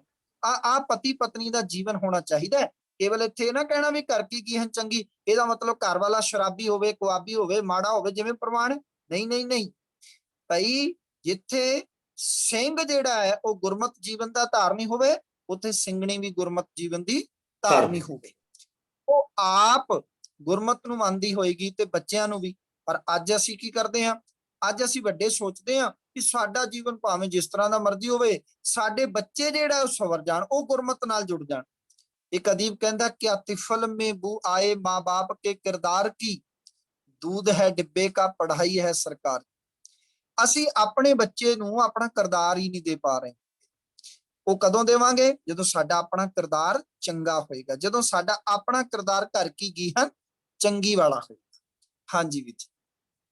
ਆ ਪਤੀ ਪਤਨੀ ਦਾ ਜੀਵਨ ਹੋਣਾ ਚਾਹੀਦਾ ਹੈ। ਕੇਵਲ ਇੱਥੇ ਨਾ ਕਹਿਣਾ ਵੀ ਘਰ ਕੀ ਗੀਹਨ ਚੰਗੀ, ਇਹਦਾ ਮਤਲਬ ਘਰ ਵਾਲਾ ਸ਼ਰਾਬੀ ਹੋਵੇ, ਕੁਆਬੀ ਹੋਵੇ, ਮਾੜਾ ਹੋਵੇ ਜਿਵੇਂ ਪ੍ਰਮਾਣ। ਨਹੀਂ ਨਹੀਂ ਨਹੀਂ ਭਾਈ, ਜਿੱਥੇ ਸਿੰਘ ਜਿਹੜਾ ਹੈ ਉਹ ਗੁਰਮਤ ਜੀਵਨ ਦਾ ਧਾਰਨੀ ਹੋਵੇ, ਉੱਥੇ ਸਿੰਘਣੀ ਵੀ ਗੁਰਮਤ ਜੀਵਨ ਦੀ ਧਾਰਨੀ ਹੋਵੇ। ਉਹ ਆਪ ਗੁਰਮਤ ਨੂੰ ਮੰਨਦੀ ਹੋਏਗੀ ਤੇ ਬੱਚਿਆਂ ਨੂੰ ਵੀ। ਪਰ ਅੱਜ ਅਸੀਂ ਕੀ ਕਰਦੇ ਹਾਂ? ਅੱਜ ਅਸੀਂ ਵੱਡੇ ਸੋਚਦੇ ਹਾਂ ਕਿ ਸਾਡਾ ਜੀਵਨ ਭਾਵੇਂ ਜਿਸ ਤਰ੍ਹਾਂ ਦਾ ਮਰਜ਼ੀ ਹੋਵੇ, ਸਾਡੇ ਬੱਚੇ ਜਿਹੜਾ ਉਹ ਸਵਰ ਜਾਣ, ਉਹ ਗੁਰਮਤ ਨਾਲ ਜੁੜ ਜਾਣ। ਇੱਕ ਅਦੀਬ ਕਹਿੰਦਾ ਕਿ ਤਿਫਲ ਮੇ ਬੂ ਆਏ ਮਾਂ ਬਾਪ ਕੇ ਕਿਰਦਾਰ ਕੀ, दूध है डिब्बे का पढ़ाई है सरकार। ਅਸੀਂ ਆਪਣੇ ਬੱਚੇ ਨੂੰ ਆਪਣਾ ਕਿਰਦਾਰ ਹੀ ਨਹੀਂ ਦੇ ਪਾ ਰਹੇ। ਉਹ ਕਦੋਂ ਦੇਵਾਂਗੇ? ਜਦੋਂ ਸਾਡਾ ਆਪਣਾ ਕਿਰਦਾਰ ਚੰਗਾ ਹੋਏਗਾ, ਜਦੋਂ ਸਾਡਾ ਆਪਣਾ ਕਿਰਦਾਰ ਘਰ ਕੀ ਗੀਹਨ ਚੰਗੀ ਵਾਲਾ ਹੋਏਗਾ। ਹਾਂਜੀ ਵੀਰ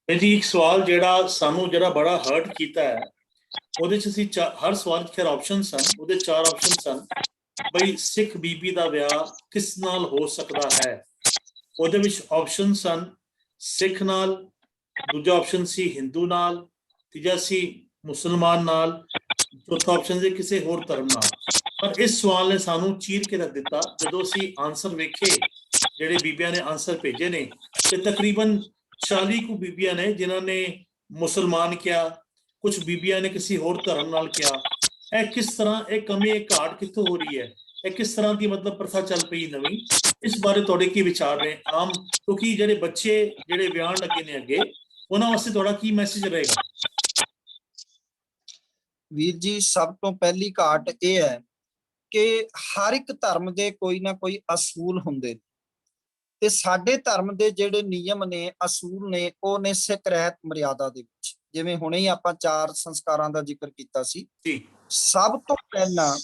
ਜੀ, ਇੱਕ ਸਵਾਲ ਜਿਹੜਾ ਸਾਨੂੰ ਜਿਹੜਾ ਬੜਾ ਹਰਟ ਕੀਤਾ ਹੈ, ਉਹਦੇ ਚ ਅਸੀਂ ਹਰ ਸਵਾਲ ਚ ਖੈਰ ਆਪਸ਼ਨ ਸਨ, ਉਹਦੇ 4 ਆਪਸ਼ਨ ਸਨ ਬਈ ਸਿੱਖ ਬੀਬੀ ਦਾ ਵਿਆਹ ਕਿਸ ਨਾਲ ਹੋ ਸਕਦਾ ਹੈ। ਉਹਦੇ ਵਿੱਚ ਆਪਸ਼ਨ ਸਨ ਸਿੱਖ ਨਾਲ, ਦੂਜਾ ਆਪਸ਼ਨ ਸੀ ਹਿੰਦੂ ਨਾਲ, ਤੀਜਾ ਸੀ ਮੁਸਲਮਾਨ ਨਾਲ, ਚੌਥਾ ਆਪਸ਼ਨ ਸੀ ਕਿਸੇ ਹੋਰ ਧਰਮ ਨਾਲ। ਪਰ ਇਸ ਸਵਾਲ ਨੇ ਸਾਨੂੰ ਚੀਰ ਕੇ ਰੱਖ ਦਿੱਤਾ। ਜਦੋਂ ਅਸੀਂ ਆਨਸਰ ਵੇਖੇ, ਜਿਹੜੇ ਬੀਬੀਆਂ ਨੇ ਆਨਸਰ ਭੇਜੇ ਨੇ, ਤੇ ਤਕਰੀਬਨ 40 ਕੁ ਬੀਬੀਆਂ ਨੇ ਜਿਨ੍ਹਾਂ ਨੇ ਮੁਸਲਮਾਨ ਕਿਹਾ, ਕੁਝ ਬੀਬੀਆਂ ਨੇ ਕਿਸੇ ਹੋਰ ਧਰਮ ਨਾਲ ਕਿਹਾ। ਇਹ ਕਿਸ ਤਰ੍ਹਾਂ, ਇਹ ਕਮੀ, ਇਹ ਘਾਟ ਕਿੱਥੋਂ ਹੋ ਰਹੀ ਹੈ? ਇਹ ਕਿਸ ਤਰ੍ਹਾਂ ਦੀ ਮਤਲਬ ਪ੍ਰਥਾ ਚੱਲ ਪਈ ਨਵੀਂ? ਇਸ ਬਾਰੇ ਤੁਹਾਡੇ ਕੀ ਵਿਚਾਰ ਨੇ ਆਮ, ਕਿਉਂਕਿ ਜਿਹੜੇ ਬੱਚੇ ਜਿਹੜੇ ਵਿਆਹਣ ਲੱਗੇ ਨੇ ਅੱਗੇ, ਉਹਨਾਂ ਵਾਸਤੇ ਤੁਹਾਡਾ ਕੀ ਮੈਸੇਜ ਰਹੇਗਾ? ਵੀਰ ਜੀ, ਸਭ ਤੋਂ ਪਹਿਲੀ ਘਾਟ ਇਹ ਹੈ ਕਿ ਹਰ ਇੱਕ ਧਰਮ ਦੇ ਕੋਈ ਨਾ ਕੋਈ ਅਸੂਲ ਹੁੰਦੇ ਨੇ, ਤੇ ਸਾਡੇ ਧਰਮ ਦੇ ਜਿਹੜੇ ਨਿਯਮ ਨੇ, ਅਸੂਲ ਨੇ, ਉਹ ਨੇ ਸਿੱਖ ਰਹਿਤ ਮਰਿਆਦਾ ਦੇ ਵਿੱਚ। ਜਿਵੇਂ ਹੁਣੇ ਹੀ ਆਪਾਂ 4 ਸੰਸਕਾਰਾਂ ਦਾ ਜ਼ਿਕਰ ਕੀਤਾ ਸੀ। ਜੀ, ਸਭ ਤੋਂ ਪਹਿਲਾਂ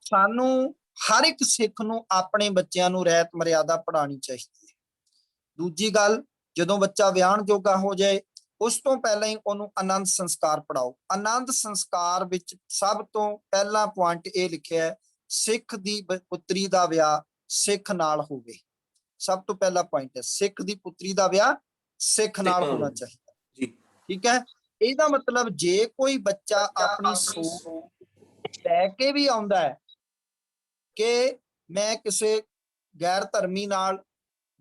ਸਾਨੂੰ ਹਰ ਇੱਕ ਸਿੱਖ ਨੂੰ ਆਪਣੇ ਬੱਚਿਆਂ ਨੂੰ ਰਹਿਤ ਮਰਿਆਦਾ ਪੜ੍ਹਾਉਣੀ ਚਾਹੀਦੀ ਹੈ। ਦੂਜੀ ਗੱਲ, ਜਦੋਂ ਬੱਚਾ ਵਿਆਹਣ ਜੋਗਾ ਹੋ ਜਾਏ, ਉਸ ਤੋਂ ਪਹਿਲਾਂ ਹੀ ਉਹਨੂੰ ਆਨੰਦ ਸੰਸਕਾਰ ਪੜਾਓ। ਆਨੰਦ ਸੰਸਕਾਰ ਵਿੱਚ ਸਭ ਤੋਂ ਪਹਿਲਾ ਪੁਆਇੰਟ ਇਹ ਲਿਖਿਆ ਹੈ, ਸਿੱਖ ਦੀ ਪੁੱਤਰੀ ਦਾ ਵਿਆਹ ਸਿੱਖ ਨਾਲ ਹੋਵੇ। ਸਭ ਤੋਂ ਪਹਿਲਾ ਪੁਆਇੰਟ ਹੈ, ਸਿੱਖ ਦੀ ਪੁੱਤਰੀ ਦਾ ਵਿਆਹ ਸਿੱਖ ਨਾਲ ਹੋਣਾ ਚਾਹੀਦਾ। ਜੀ, ਠੀਕ ਹੈ। ਇਹਦਾ ਮਤਲਬ ਜੇ ਕੋਈ ਬੱਚਾ ਆਪਣੀ ਸੋਚ ਲੈ ਕੇ ਵੀ ਆਉਂਦਾ ਹੈ ਕਿ ਮੈਂ ਕਿਸੇ ਗੈਰ ਧਰਮੀ ਨਾਲ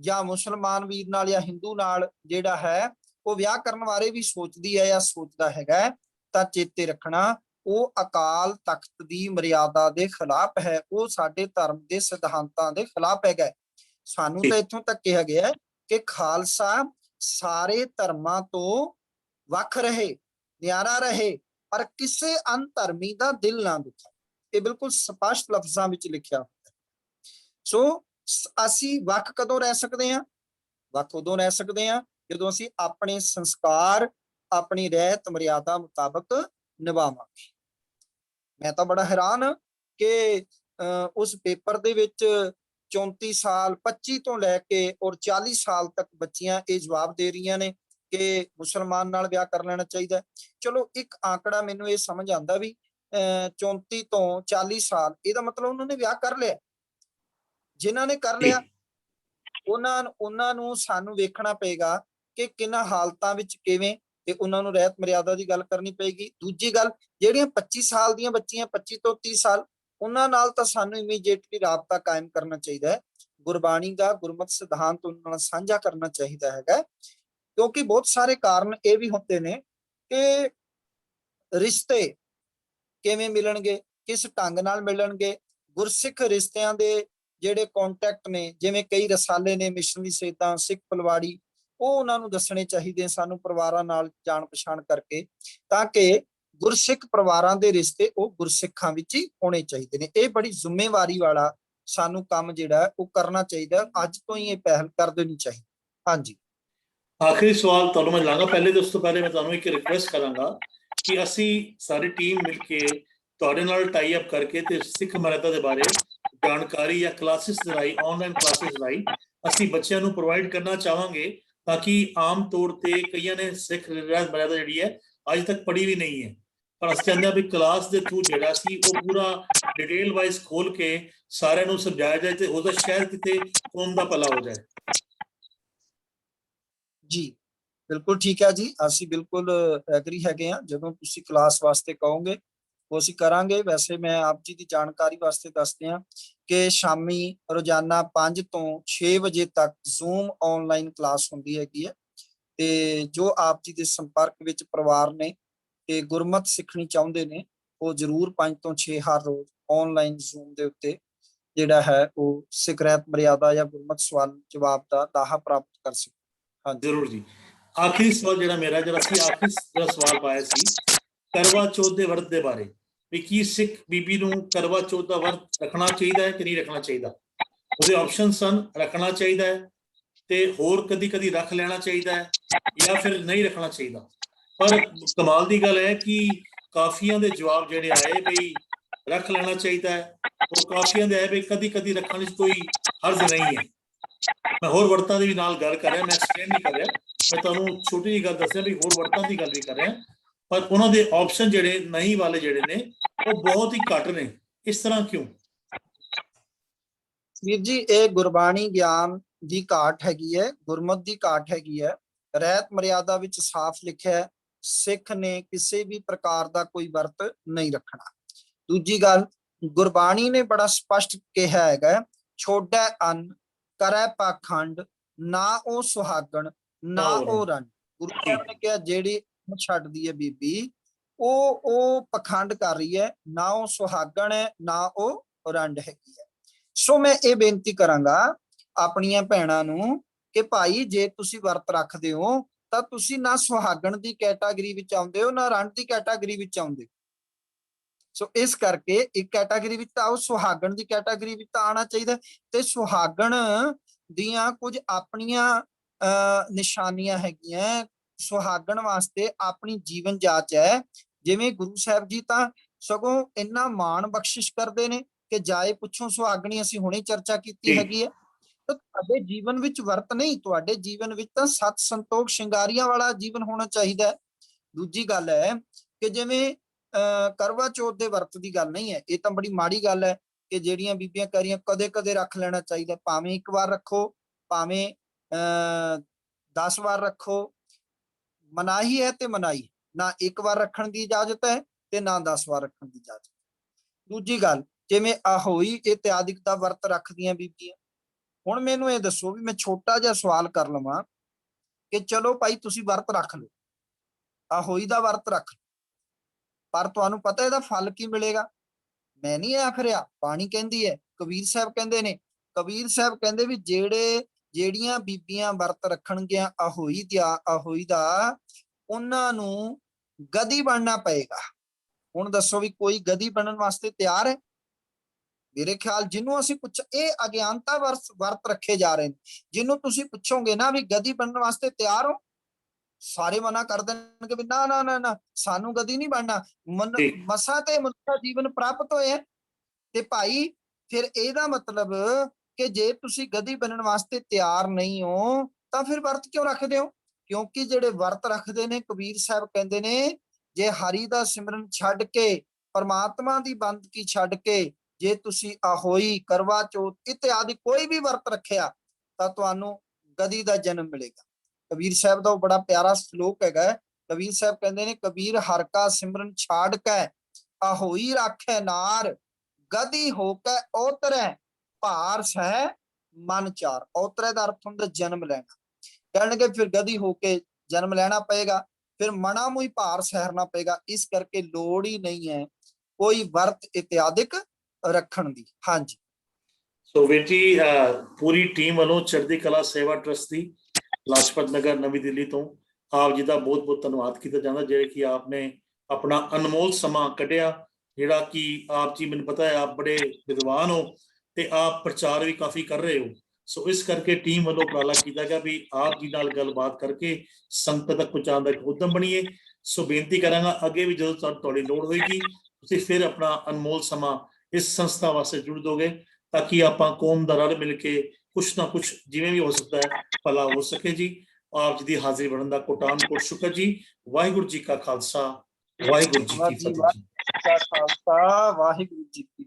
ਜਾਂ ਮੁਸਲਮਾਨ ਵੀਰ ਨਾਲ ਜਾਂ ਹਿੰਦੂ ਨਾਲ ਜਿਹੜਾ ਹੈ ਉਹ ਵਿਆਹ ਕਰਨ ਬਾਰੇ ਵੀ ਸੋਚਦੀ ਹੈ ਜਾਂ ਸੋਚਦਾ ਹੈਗਾ, ਤਾਂ ਚੇਤੇ ਰੱਖਣਾ ਉਹ ਅਕਾਲ ਤਖਤ ਦੀ ਮਰਿਆਦਾ ਦੇ ਖਿਲਾਫ ਹੈ, ਉਹ ਸਾਡੇ ਧਰਮ ਦੇ ਸਿਧਾਂਤਾਂ ਦੇ ਖਿਲਾਫ ਹੈਗਾ। ਸਾਨੂੰ ਤਾਂ ਇੱਥੋਂ ਤੱਕ ਕਿਹਾ ਗਿਆ ਹੈ ਕਿ ਖਾਲਸਾ ਸਾਰੇ ਧਰਮਾਂ ਤੋਂ ਵੱਖ ਰਹੇ, ਨਿਆਰਾ ਰਹੇ, ਪਰ ਕਿਸੇ ਅਨਧਰਮੀ ਦਾ ਦਿਲ ਨਾ ਦੁਖਾਏ। ਇਹ ਬਿਲਕੁਲ ਸਪਸ਼ਟ ਲਫ਼ਜ਼ਾਂ ਵਿੱਚ ਲਿਖਿਆ ਹੁੰਦਾ ਹੈ। ਸੋ ਅਸੀਂ ਵੱਖ ਕਦੋਂ ਰਹਿ ਸਕਦੇ ਹਾਂ? ਵੱਖ ਉਦੋਂ ਰਹਿ ਸਕਦੇ ਹਾਂ ਜਦੋਂ ਅਸੀਂ ਆਪਣੇ ਸੰਸਕਾਰ, ਆਪਣੀ ਰਹਿਤ ਮਰਿਆਦਾ ਮੁਤਾਬਕ ਨਿਭਾਵਾਂਗੇ। ਮੈਂ ਤਾਂ ਬੜਾ ਹੈਰਾਨ ਹਾਂ ਕਿ ਉਸ ਪੇਪਰ ਦੇ ਵਿੱਚ 34 ਸਾਲ 25 ਤੋਂ ਲੈ ਕੇ ਔਰ 40 ਸਾਲ ਤੱਕ ਬੱਚੀਆਂ ਇਹ ਜਵਾਬ ਦੇ ਰਹੀਆਂ ਨੇ ਕਿ ਮੁਸਲਮਾਨ ਨਾਲ ਵਿਆਹ ਕਰ ਲੈਣਾ ਚਾਹੀਦਾ। ਚਲੋ ਇੱਕ ਆંકੜਾ ਮੈਨੂੰ ਇਹ ਸਮਝ ਆਉਂਦਾ ਵੀ 34 ਤੋਂ 40 ਸਾਲ, ਇਹਦਾ ਮਤਲਬ ਉਹਨਾਂ ਨੇ ਵਿਆਹ ਕਰ ਲਿਆ। ਜਿਨ੍ਹਾਂ ਨੇ ਕਰ ਲਿਆ ਉਹਨਾਂ ਨੂੰ ਸਾਨੂੰ ਵੇਖਣਾ ਪਏਗਾ ਕਿ ਕਿਹਨਾਂ ਹਾਲਤਾਂ ਵਿੱਚ ਕਿਵੇਂ, ਤੇ ਉਹਨਾਂ ਨੂੰ ਰਹਿਤ ਮਰਿਆਦਾ ਦੀ ਗੱਲ ਕਰਨੀ ਪਏਗੀ। ਦੂਜੀ ਗੱਲ, ਜਿਹੜੀਆਂ 25 ਸਾਲ ਦੀਆਂ ਬੱਚੀਆਂ, 25 ਤੋਂ 30 ਸਾਲ, ਉਹਨਾਂ ਨਾਲ ਤਾਂ ਸਾਨੂੰ ਇਮੀਡੀਏਟਲੀ ਰਾਬਤਾ ਕਾਇਮ ਕਰਨਾ ਚਾਹੀਦਾ ਹੈ। ਗੁਰਬਾਣੀ ਦਾ ਗੁਰਮਤਿ ਸਿਧਾਂਤ ਉਹਨਾਂ ਨਾਲ ਸਾਂਝਾ ਕਰਨਾ ਚਾਹੀਦਾ ਹੈਗਾ, ਕਿਉਂਕਿ ਬਹੁਤ ਸਾਰੇ ਕਾਰਨ ਇਹ ਵੀ ਹੁੰਦੇ ਨੇ ਕਿ ਰਿਸ਼ਤੇ ਕਿਵੇਂ ਮਿਲਣਗੇ, ਕਿਸ ਢੰਗ ਨਾਲ ਮਿਲਣਗੇ। ਗੁਰਸਿੱਖ ਰਿਸ਼ਤਿਆਂ ਦੇ ਜਿਹੜੇ ਕੰਟੈਕਟ ਨੇ, ਜਿਵੇਂ ਕਈ ਰਸਾਲੇ ਨੇ, ਮਿਸ਼ਨਰੀ ਸੇਧਾਂ, ਸਿੱਖ ਪਲਵਾੜੀ, ਉਹ ਉਹਨਾਂ ਨੂੰ ਦੱਸਣੇ ਚਾਹੀਦੇ ਸਾਨੂੰ ਪਰਿਵਾਰਾਂ ਨਾਲ ਜਾਣ ਪਛਾਣ ਕਰਕੇ, ਤਾਂ ਕਿ ਗੁਰਸਿੱਖ ਪਰਿਵਾਰਾਂ ਦੇ ਰਿਸ਼ਤੇ ਉਹ ਗੁਰਸਿੱਖਾਂ ਵਿੱਚ ਹੀ ਹੋਣੇ ਚਾਹੀਦੇ ਨੇ। ਇਹ ਬੜੀ ਜ਼ਿੰਮੇਵਾਰੀ ਵਾਲਾ ਸਾਨੂੰ ਕੰਮ ਜਿਹੜਾ ਉਹ ਕਰਨਾ ਚਾਹੀਦਾ, ਅੱਜ ਤੋਂ ਹੀ ਇਹ ਪਹਿਲ ਕਰ ਦੇਣੀ ਚਾਹੀਦੀ। ਹਾਂਜੀ, ਆਖਰੀ ਸਵਾਲ ਤੁਹਾਨੂੰ ਮੈਂ ਲਾਂਗਾ ਪਹਿਲੇ, ਉਸ ਤੋਂ ਪਹਿਲੇ ਮੈਂ ਤੁਹਾਨੂੰ ਇੱਕ ਰਿਕੁਐਸਟ ਕਰਾਂਗਾ ਕਿ ਅਸੀਂ ਸਾਰੀ ਟੀਮ ਮਿਲ ਕੇ ਤੁਹਾਡੇ ਨਾਲ ਟਾਈ ਅਪ ਕਰਕੇ ਤੇ ਸਿੱਖ ਮਰਿਆਦਾ ਦੇ ਬਾਰੇ ਜਾਣਕਾਰੀ ਜਾਂ ਕਲਾਸਿਸ ਦੇ ਰਾਹੀਂ, ਆਨਲਾਈਨ ਕਲਾਸਿਸ ਰਾਹੀਂ ਅਸੀਂ ਬੱਚਿਆਂ ਨੂੰ ਪ੍ਰੋਵਾਈਡ ਕਰਨਾ ਚਾਹਾਂਗੇ, ਤਾਂ ਕਿ ਆਮ ਤੌਰ ਤੇ ਕਈਆਂ ਨੇ ਸਿੱਖ ਰਹਿਤ ਮਰਿਆਦਾ ਜਿਹੜੀ ਹੈ ਅੱਜ ਤੱਕ ਪੜ੍ਹੀ ਵੀ ਨਹੀਂ ਹੈ, ਪਰ ਅਸੀਂ ਚਾਹੁੰਦੇ ਹਾਂ ਵੀ ਕਲਾਸ ਦੇ ਥਰੂ ਜਿਹੜਾ ਸੀ ਉਹ ਪੂਰਾ ਡਿਟੇਲ ਵਾਈਜ਼ ਖੋਲ ਕੇ ਸਾਰਿਆਂ ਨੂੰ ਸਮਝਾਇਆ ਜਾਏ ਤੇ ਉਹਦਾ ਸ਼ਾਇਦ ਕਿਤੇ ਕੌਮ ਦਾ ਭਲਾ ਹੋ ਜਾਏ। ਜੀ ਬਿਲਕੁਲ ਠੀਕ ਹੈ ਜੀ, ਅਸੀਂ ਬਿਲਕੁਲ ਐਗਰੀ ਹੈਗੇ ਹਾਂ। ਜਦੋਂ ਤੁਸੀਂ ਕਲਾਸ ਵਾਸਤੇ ਕਹੋਗੇ ਉਹ ਅਸੀਂ ਕਰਾਂਗੇ। ਵੈਸੇ ਮੈਂ ਆਪ ਜੀ ਦੀ ਜਾਣਕਾਰੀ ਵਾਸਤੇ ਦੱਸਦੇ ਹਾਂ ਕਿ ਸ਼ਾਮੀ ਰੋਜ਼ਾਨਾ 5 ਤੋਂ 6 ਵਜੇ ਤੱਕ ਜ਼ੂਮ ਆਨਲਾਈਨ ਕਲਾਸ ਹੁੰਦੀ ਹੈਗੀ ਹੈ, ਤੇ ਜੋ ਆਪ ਜੀ ਦੇ ਸੰਪਰਕ ਵਿੱਚ ਪਰਿਵਾਰ ਨੇ ਤੇ ਗੁਰਮਤਿ ਸਿੱਖਣੀ ਚਾਹੁੰਦੇ ਨੇ, ਉਹ ਜ਼ਰੂਰ 5 ਤੋਂ 6 ਹਰ ਰੋਜ਼ ਆਨਲਾਈਨ ਜ਼ੂਮ ਦੇ ਉੱਤੇ ਜਿਹੜਾ ਹੈ ਉਹ ਸਿੱਖ ਰਹਿਤ ਮਰਿਆਦਾ ਜਾਂ ਗੁਰਮਤਿ ਸਵਾਲ ਜਵਾਬ ਦਾ ਦਾਹਾ ਪ੍ਰਾਪਤ ਕਰ ਸਕਦੇ। ਹਾਂਜੀ ਜ਼ਰੂਰ ਜੀ। ਆਖਰੀ ਸਵਾਲ ਜਿਹੜਾ ਮੇਰਾ, ਜਿਹੜਾ ਸੀ ਆਖਰੀ ਸਵਾਲ ਪਾਇਆ ਸੀ ਕਰਵਾ ਚੌਥ ਦੇ ਵਰਤ ਦੇ ਬਾਰੇ, ਵੀ ਕੀ ਸਿੱਖ ਬੀਬੀ ਨੂੰ ਕਰਵਾ ਚੌਥ ਦਾ ਵਰਤ ਰੱਖਣਾ ਚਾਹੀਦਾ ਹੈ ਕਿ ਨਹੀਂ ਰੱਖਣਾ ਚਾਹੀਦਾ? ਉਹਦੇ ਆਪਸ਼ਨ ਸਨ, ਰੱਖਣਾ ਚਾਹੀਦਾ ਹੈ ਤੇ ਹੋਰ ਕਦੀ ਕਦੀ ਰੱਖ ਲੈਣਾ ਚਾਹੀਦਾ ਹੈ ਜਾਂ ਫਿਰ ਨਹੀਂ ਰੱਖਣਾ ਚਾਹੀਦਾ। ਪਰ ਕਮਾਲ ਦੀ ਗੱਲ ਹੈ ਕਿ ਕਾਫੀਆਂ ਦੇ ਜਵਾਬ ਜਿਹੜੇ ਆਏ ਬਈ ਰੱਖ ਲੈਣਾ ਚਾਹੀਦਾ ਹੈ, ਔਰ ਕਾਫੀਆਂ ਦੇ ਆਏ ਬਈ ਕਦੀ ਕਦੀ ਰੱਖਣ ਵਿੱਚ ਕੋਈ ਹਰਜ਼ ਨਹੀਂ ਹੈ। ਮੈਂ ਹੋਰ ਵਰਤਾਂ ਦੀ ਵੀ ਨਾਲ ਗੱਲ ਕਰ ਰਿਹਾ, ਮੈਂ ਐਕਸਪਲੇਨ ਨਹੀਂ ਕਰ ਰਿਹਾ, ਮੈਂ ਤੁਹਾਨੂੰ ਛੋਟੀ ਜਿਹੀ ਗੱਲ ਦੱਸਿਆ ਵੀ ਹੋਰ ਵਰਤਾਂ ਦੀ ਗੱਲ ਵੀ ਕਰ ਰਿਹਾ, ਪਰ ਉਹਨਾਂ ਦੇ ਆਪਸ਼ਨ ਜਿਹੜੇ ਨਹੀਂ ਵਾਲੇ ਜਿਹੜੇ ਨੇ ਉਹ ਬਹੁਤ ਹੀ ਘੱਟ ਨੇ। ਇਸ ਤਰ੍ਹਾਂ ਕਿਉਂ? ਵੀਰ ਜੀ, ਇਹ ਗੁਰਬਾਣੀ ਗਿਆਨ ਦੀ ਘਾਟ ਹੈਗੀ ਹੈ, ਗੁਰਮਤਿ ਦੀ ਘਾਟ ਹੈਗੀ ਹੈ। ਰਹਿਤ ਮਰਿਆਦਾ ਵਿੱਚ ਸਾਫ਼ ਲਿਖਿਆ ਹੈ ਸਿੱਖ ਨੇ ਕਿਸੇ ਵੀ ਪ੍ਰਕਾਰ ਦਾ ਕੋਈ ਵਰਤ ਨਹੀਂ ਰੱਖਣਾ। ਦੂਜੀ ਗੱਲ, ਗੁਰਬਾਣੀ ਨੇ ਬੜਾ ਸਪਸ਼ਟ ਕਿਹਾ ਹੈਗਾ, ਛੋੜੈ ਅੰਨ ਕਰੈ ਪਾਖੰਡ, ਨਾ ਉਹ ਸੁਹਾਗਣ ਨਾ ਉਹ ਰੰਡ। ਗੁਰੂ ਸਾਹਿਬ ਨੇ ਕਿਹਾ ਜਿਹੜੀ ਛੱਡਦੀ ਹੈ ਬੀਬੀ, ਉਹ ਪਖੰਡ ਕਰ ਰਹੀ ਹੈ, ਨਾ ਉਹ ਸੁਹਾਗਣ ਹੈ ਨਾ ਉਹ ਰੰਡ ਹੈਗੀ ਹੈ। ਸੋ ਮੈਂ ਇਹ ਬੇਨਤੀ ਕਰਾਂਗਾ ਆਪਣੀਆਂ ਭੈਣਾਂ ਨੂੰ ਕਿ ਭਾਈ ਜੇ ਤੁਸੀਂ ਵਰਤ ਰੱਖਦੇ ਹੋ ਤਾਂ ਤੁਸੀਂ ਨਾ ਸੁਹਾਗਣ ਦੀ ਕੈਟਾਗਰੀ ਵਿੱਚ ਆਉਂਦੇ ਹੋ, ਨਾ ਰੰਡ ਦੀ ਕੈਟਾਗਰੀ ਵਿੱਚ ਆਉਂਦੇ ਹੋ। ਸੋ ਇਸ ਕਰਕੇ ਇੱਕ ਕੈਟਾਗਰੀ ਵਿੱਚ ਤਾਂ ਆਓ, ਸੁਹਾਗਣ ਦੀ ਕੈਟਾਗਰੀ ਵਿੱਚ ਤਾਂ ਆਉਣਾ ਚਾਹੀਦਾ। ਤੇ ਸੁਹਾਗਣ ਦੀਆਂ ਕੁਝ ਆਪਣੀਆਂ ਨਿਸ਼ਾਨੀਆਂ ਹੈਗੀਆਂ, ਸੁਹਾਗਣ ਵਾਸਤੇ ਆਪਣੀ ਜੀਵਨ ਜਾਚ ਹੈ। ਜਿਵੇਂ ਗੁਰੂ ਸਾਹਿਬ ਜੀ ਤਾਂ ਸਗੋਂ ਇੰਨਾ ਮਾਣ ਬਖਸ਼ਿਸ਼ ਕਰਦੇ ਨੇ ਕਿ ਜਾਏ ਪੁੱਛੋ ਸੁਹਾਗਣੀ, ਅਸੀਂ ਹੁਣੇ ਚਰਚਾ ਕੀਤੀ ਹੈਗੀ ਹੈ। ਤਾਂ ਤੁਹਾਡੇ ਜੀਵਨ ਵਿੱਚ ਵਰਤ ਨਹੀਂ, ਤੁਹਾਡੇ ਜੀਵਨ ਵਿੱਚ ਤਾਂ ਸਤ ਸੰਤੋਖ ਸ਼ਿੰਗਾਰੀਆਂ ਵਾਲਾ ਜੀਵਨ ਹੋਣਾ ਚਾਹੀਦਾ ਹੈ। ਦੂਜੀ ਗੱਲ ਹੈ ਕਿ ਜਿਵੇਂ ਕਰਵਾ ਚੌਥ ਦੇ ਵਰਤ ਦੀ ਗੱਲ ਨਹੀਂ ਹੈ, ਇਹ ਤਾਂ ਬੜੀ ਮਾੜੀ ਗੱਲ ਹੈ ਕਿ ਜਿਹੜੀਆਂ ਬੀਬੀਆਂ ਕਹਿ ਰਹੀਆਂ ਕਦੇ ਕਦੇ ਰੱਖ ਲੈਣਾ ਚਾਹੀਦਾ। ਭਾਵੇਂ ਇੱਕ ਵਾਰ ਰੱਖੋ, ਭਾਵੇਂ 10 ਵਾਰ ਰੱਖੋ, ਮਨਾਹੀ ਹੈ ਤੇ ਮਨਾਹੀ, ਨਾ ਇੱਕ ਵਾਰ ਰੱਖਣ ਦੀ ਇਜਾਜ਼ਤ ਹੈ ਤੇ ਨਾ 10 ਵਾਰ ਰੱਖਣ ਦੀ ਇਜਾਜ਼ਤ। ਦੂਜੀ ਗੱਲ, ਜਿਵੇਂ ਆਹੋਈ ਇਤਿਆਦਿਕ ਦਾ ਵਰਤ ਰੱਖਦੀਆਂ ਬੀਬੀਆਂ। ਹੁਣ ਮੈਨੂੰ ਇਹ ਦੱਸੋ ਵੀ ਮੈਂ ਛੋਟਾ ਜਿਹਾ ਸਵਾਲ ਕਰ ਲਵਾਂ ਕਿ ਚਲੋ ਭਾਈ ਤੁਸੀਂ ਵਰਤ ਰੱਖ ਲਓ, ਆਹੋਈ ਦਾ ਵਰਤ ਰੱਖ ਲਓ, ਪਰ ਤੁਹਾਨੂੰ ਪਤਾ ਇਹਦਾ ਫਲ ਕੀ ਮਿਲੇਗਾ? ਮੈਂ ਨਹੀਂ ਆਖ ਰਿਹਾ, ਬਾਣੀ ਕਹਿੰਦੀ ਹੈ, ਕਬੀਰ ਸਾਹਿਬ ਕਹਿੰਦੇ ਨੇ। ਕਬੀਰ ਸਾਹਿਬ ਕਹਿੰਦੇ ਵੀ ਜਿਹੜੀਆਂ ਬੀਬੀਆਂ ਵਰਤ ਰੱਖਣਗੀਆਂ ਆਹੋਈ ਦਾ, ਉਹਨਾਂ ਨੂੰ ਗਦੀ ਬਣਨਾ ਪਏਗਾ। ਹੁਣ ਦੱਸੋ ਵੀ ਕੋਈ ਗਦੀ ਬਣਨ ਵਾਸਤੇ ਤਿਆਰ ਹੈ? ਮੇਰੇ ਖਿਆਲ ਜਿਹਨੂੰ ਅਸੀਂ ਪੁੱਛ, ਇਹ ਅਗਿਆਨਤਾ ਵਰਤ ਰੱਖੇ ਜਾ ਰਹੇ ਨੇ। ਜਿਹਨੂੰ ਤੁਸੀਂ ਪੁੱਛੋਗੇ ਨਾ ਵੀ ਗਦੀ ਬਣਨ ਵਾਸਤੇ ਤਿਆਰ ਹੋ, ਸਾਰੇ ਮਨਾ ਕਰ ਦੇਣਗੇ ਵੀ ਨਾ ਨਾ ਨਾ ਨਾ, ਸਾਨੂੰ ਗਦੀ ਨਹੀਂ ਬਣਨਾ, ਮਸਾਂ ਤੇ ਮਨੁੱਖਾ ਜੀਵਨ ਪ੍ਰਾਪਤ ਹੋਏ। ਤੇ ਭਾਈ ਫਿਰ ਇਹਦਾ ਮਤਲਬ ਕਿ ਜੇ ਤੁਸੀਂ ਗਦੀ ਬਣਨ ਵਾਸਤੇ ਤਿਆਰ ਨਹੀਂ ਹੋ ਤਾਂ ਫਿਰ ਵਰਤ ਕਿਉਂ ਰੱਖਦੇ ਹੋ? ਕਿਉਂਕਿ ਜਿਹੜੇ ਵਰਤ ਰੱਖਦੇ ਨੇ, ਕਬੀਰ ਸਾਹਿਬ ਕਹਿੰਦੇ ਨੇ, ਜੇ ਹਰੀ ਦਾ ਸਿਮਰਨ ਛੱਡ ਕੇ, ਪਰਮਾਤਮਾ ਦੀ ਬੰਦਗੀ ਛੱਡ ਕੇ, ਜੇ ਤੁਸੀਂ ਆਹੋਈ, ਕਰਵਾ ਚੌਥ ਇਤਿਆਦਿ ਕੋਈ ਵੀ ਵਰਤ ਰੱਖਿਆ ਤਾਂ ਤੁਹਾਨੂੰ ਗਦੀ ਦਾ ਜਨਮ ਮਿਲੇਗਾ। ਕਬੀਰ ਸਾਹਿਬ ਦਾ ਉਹ ਬੜਾ ਪਿਆਰਾ ਸ਼ਲੋਕ ਹੈਗਾ। ਕਬੀਰ ਸਾਹਿਬ ਕਹਿੰਦੇ ਨੇ, ਕਬੀਰ ਹਰ ਕਾ ਸਿਮਰਨ ਛਾੜ ਕੇ, ਆਹੋਈ ਰਾਖੈ ਨਾਰ, ਗਦੀ ਹੋ ਕੇ ਔਤਰੈ, ਭਾਰ ਸਹਿ ਮਨ ਚਾਰ। ਔਤਰੈ ਦਾ ਅਰਥ ਹੁੰਦਾ ਜਨਮ ਲੈਣਾ। ਕਹਿਣਗੇ ਫਿਰ ਗਦੀ ਹੋ ਕੇ ਜਨਮ ਲੈਣਾ ਪਏਗਾ, ਫਿਰ ਮਣਾ ਮੁਈ ਭਾਰ ਸਹਿਰਨਾ ਪਏਗਾ। ਇਸ ਕਰਕੇ ਲੋੜ ਹੀ ਨਹੀਂ ਹੈ ਕੋਈ ਵਰਤ ਇਤਿਆਦਿਕ ਰੱਖਣ ਦੀ। ਹਾਂਜੀ। ਸੋ ਵੀਰ ਜੀ, ਪੂਰੀ ਟੀਮ ਵੱਲੋਂ ਚੜ੍ਹਦੀ ਕਲਾ ਸੇਵਾ ਟਰਸਟ ਦੀ ਲਾਜਪਤ ਨਗਰ ਨਵੀਂ ਦਿੱਲੀ ਤੋਂ ਆਪ ਜੀ ਦਾ ਬਹੁਤ ਬਹੁਤ ਧੰਨਵਾਦ ਕੀਤਾ ਜਾਂਦਾ, ਜਿਹੜੇ ਕਿ ਆਪ ਨੇ ਆਪਣਾ ਅਨਮੋਲ ਸਮਾਂ ਕੱਢਿਆ, ਜਿਹੜਾ ਕਿ ਆਪ ਜੀ, ਮੈਨੂੰ ਪਤਾ ਹੈ ਆਪ ਬੜੇ ਵਿਦਵਾਨ ਹੋ ਤੇ ਆਪ ਪ੍ਰਚਾਰ ਵੀ ਕਾਫੀ ਕਰ ਰਹੇ ਹੋ। ਸੋ ਇਸ ਕਰਕੇ ਟੀਮ ਵੱਲੋਂ ਉਪਰਾਲਾ ਕੀਤਾ ਗਿਆ ਵੀ ਆਪ ਜੀ ਨਾਲ ਗੱਲਬਾਤ ਕਰਕੇ ਸੰਗਤ ਤੱਕ ਪਹੁੰਚਾਉਣ ਦਾ ਇੱਕ ਉਦਮ ਬਣੀਏ। ਸੋ ਬੇਨਤੀ ਕਰਾਂਗਾ ਅੱਗੇ ਵੀ ਜਦੋਂ ਤੁਹਾਡੀ ਲੋੜ ਹੋਏਗੀ ਤੁਸੀਂ ਫਿਰ ਆਪਣਾ ਅਨਮੋਲ ਸਮਾਂ ਇਸ ਸੰਸਥਾ ਵਾਸਤੇ ਜੁੜ ਦੋਗੇ, ਤਾਂ ਕਿ ਆਪਾਂ ਕੌਮ ਦਾ ਰਲ ਮਿਲ ਕੇ ਕੁਛ ਨਾ ਕੁਛ ਜਿਵੇਂ ਵੀ ਹੋ ਸਕਦਾ ਹੈ ਭਲਾ ਹੋ ਸਕੇ ਜੀ। ਆਪ ਜੀ ਦੀ ਹਾਜ਼ਰੀ ਬਣਨ ਦਾ ਕੋਟਾਨ ਕੋਟ ਸ਼ੁਕਰ ਜੀ। ਵਾਹਿਗੁਰੂ ਜੀ ਕਾ ਖਾਲਸਾ, ਵਾਹਿਗੁਰੂ ਜੀ ਕੀ ਫਤਿਹ ਜੀ। ਖਾਲਸਾ, ਵਾਹਿਗੁਰੂ ਜੀ ਕੀ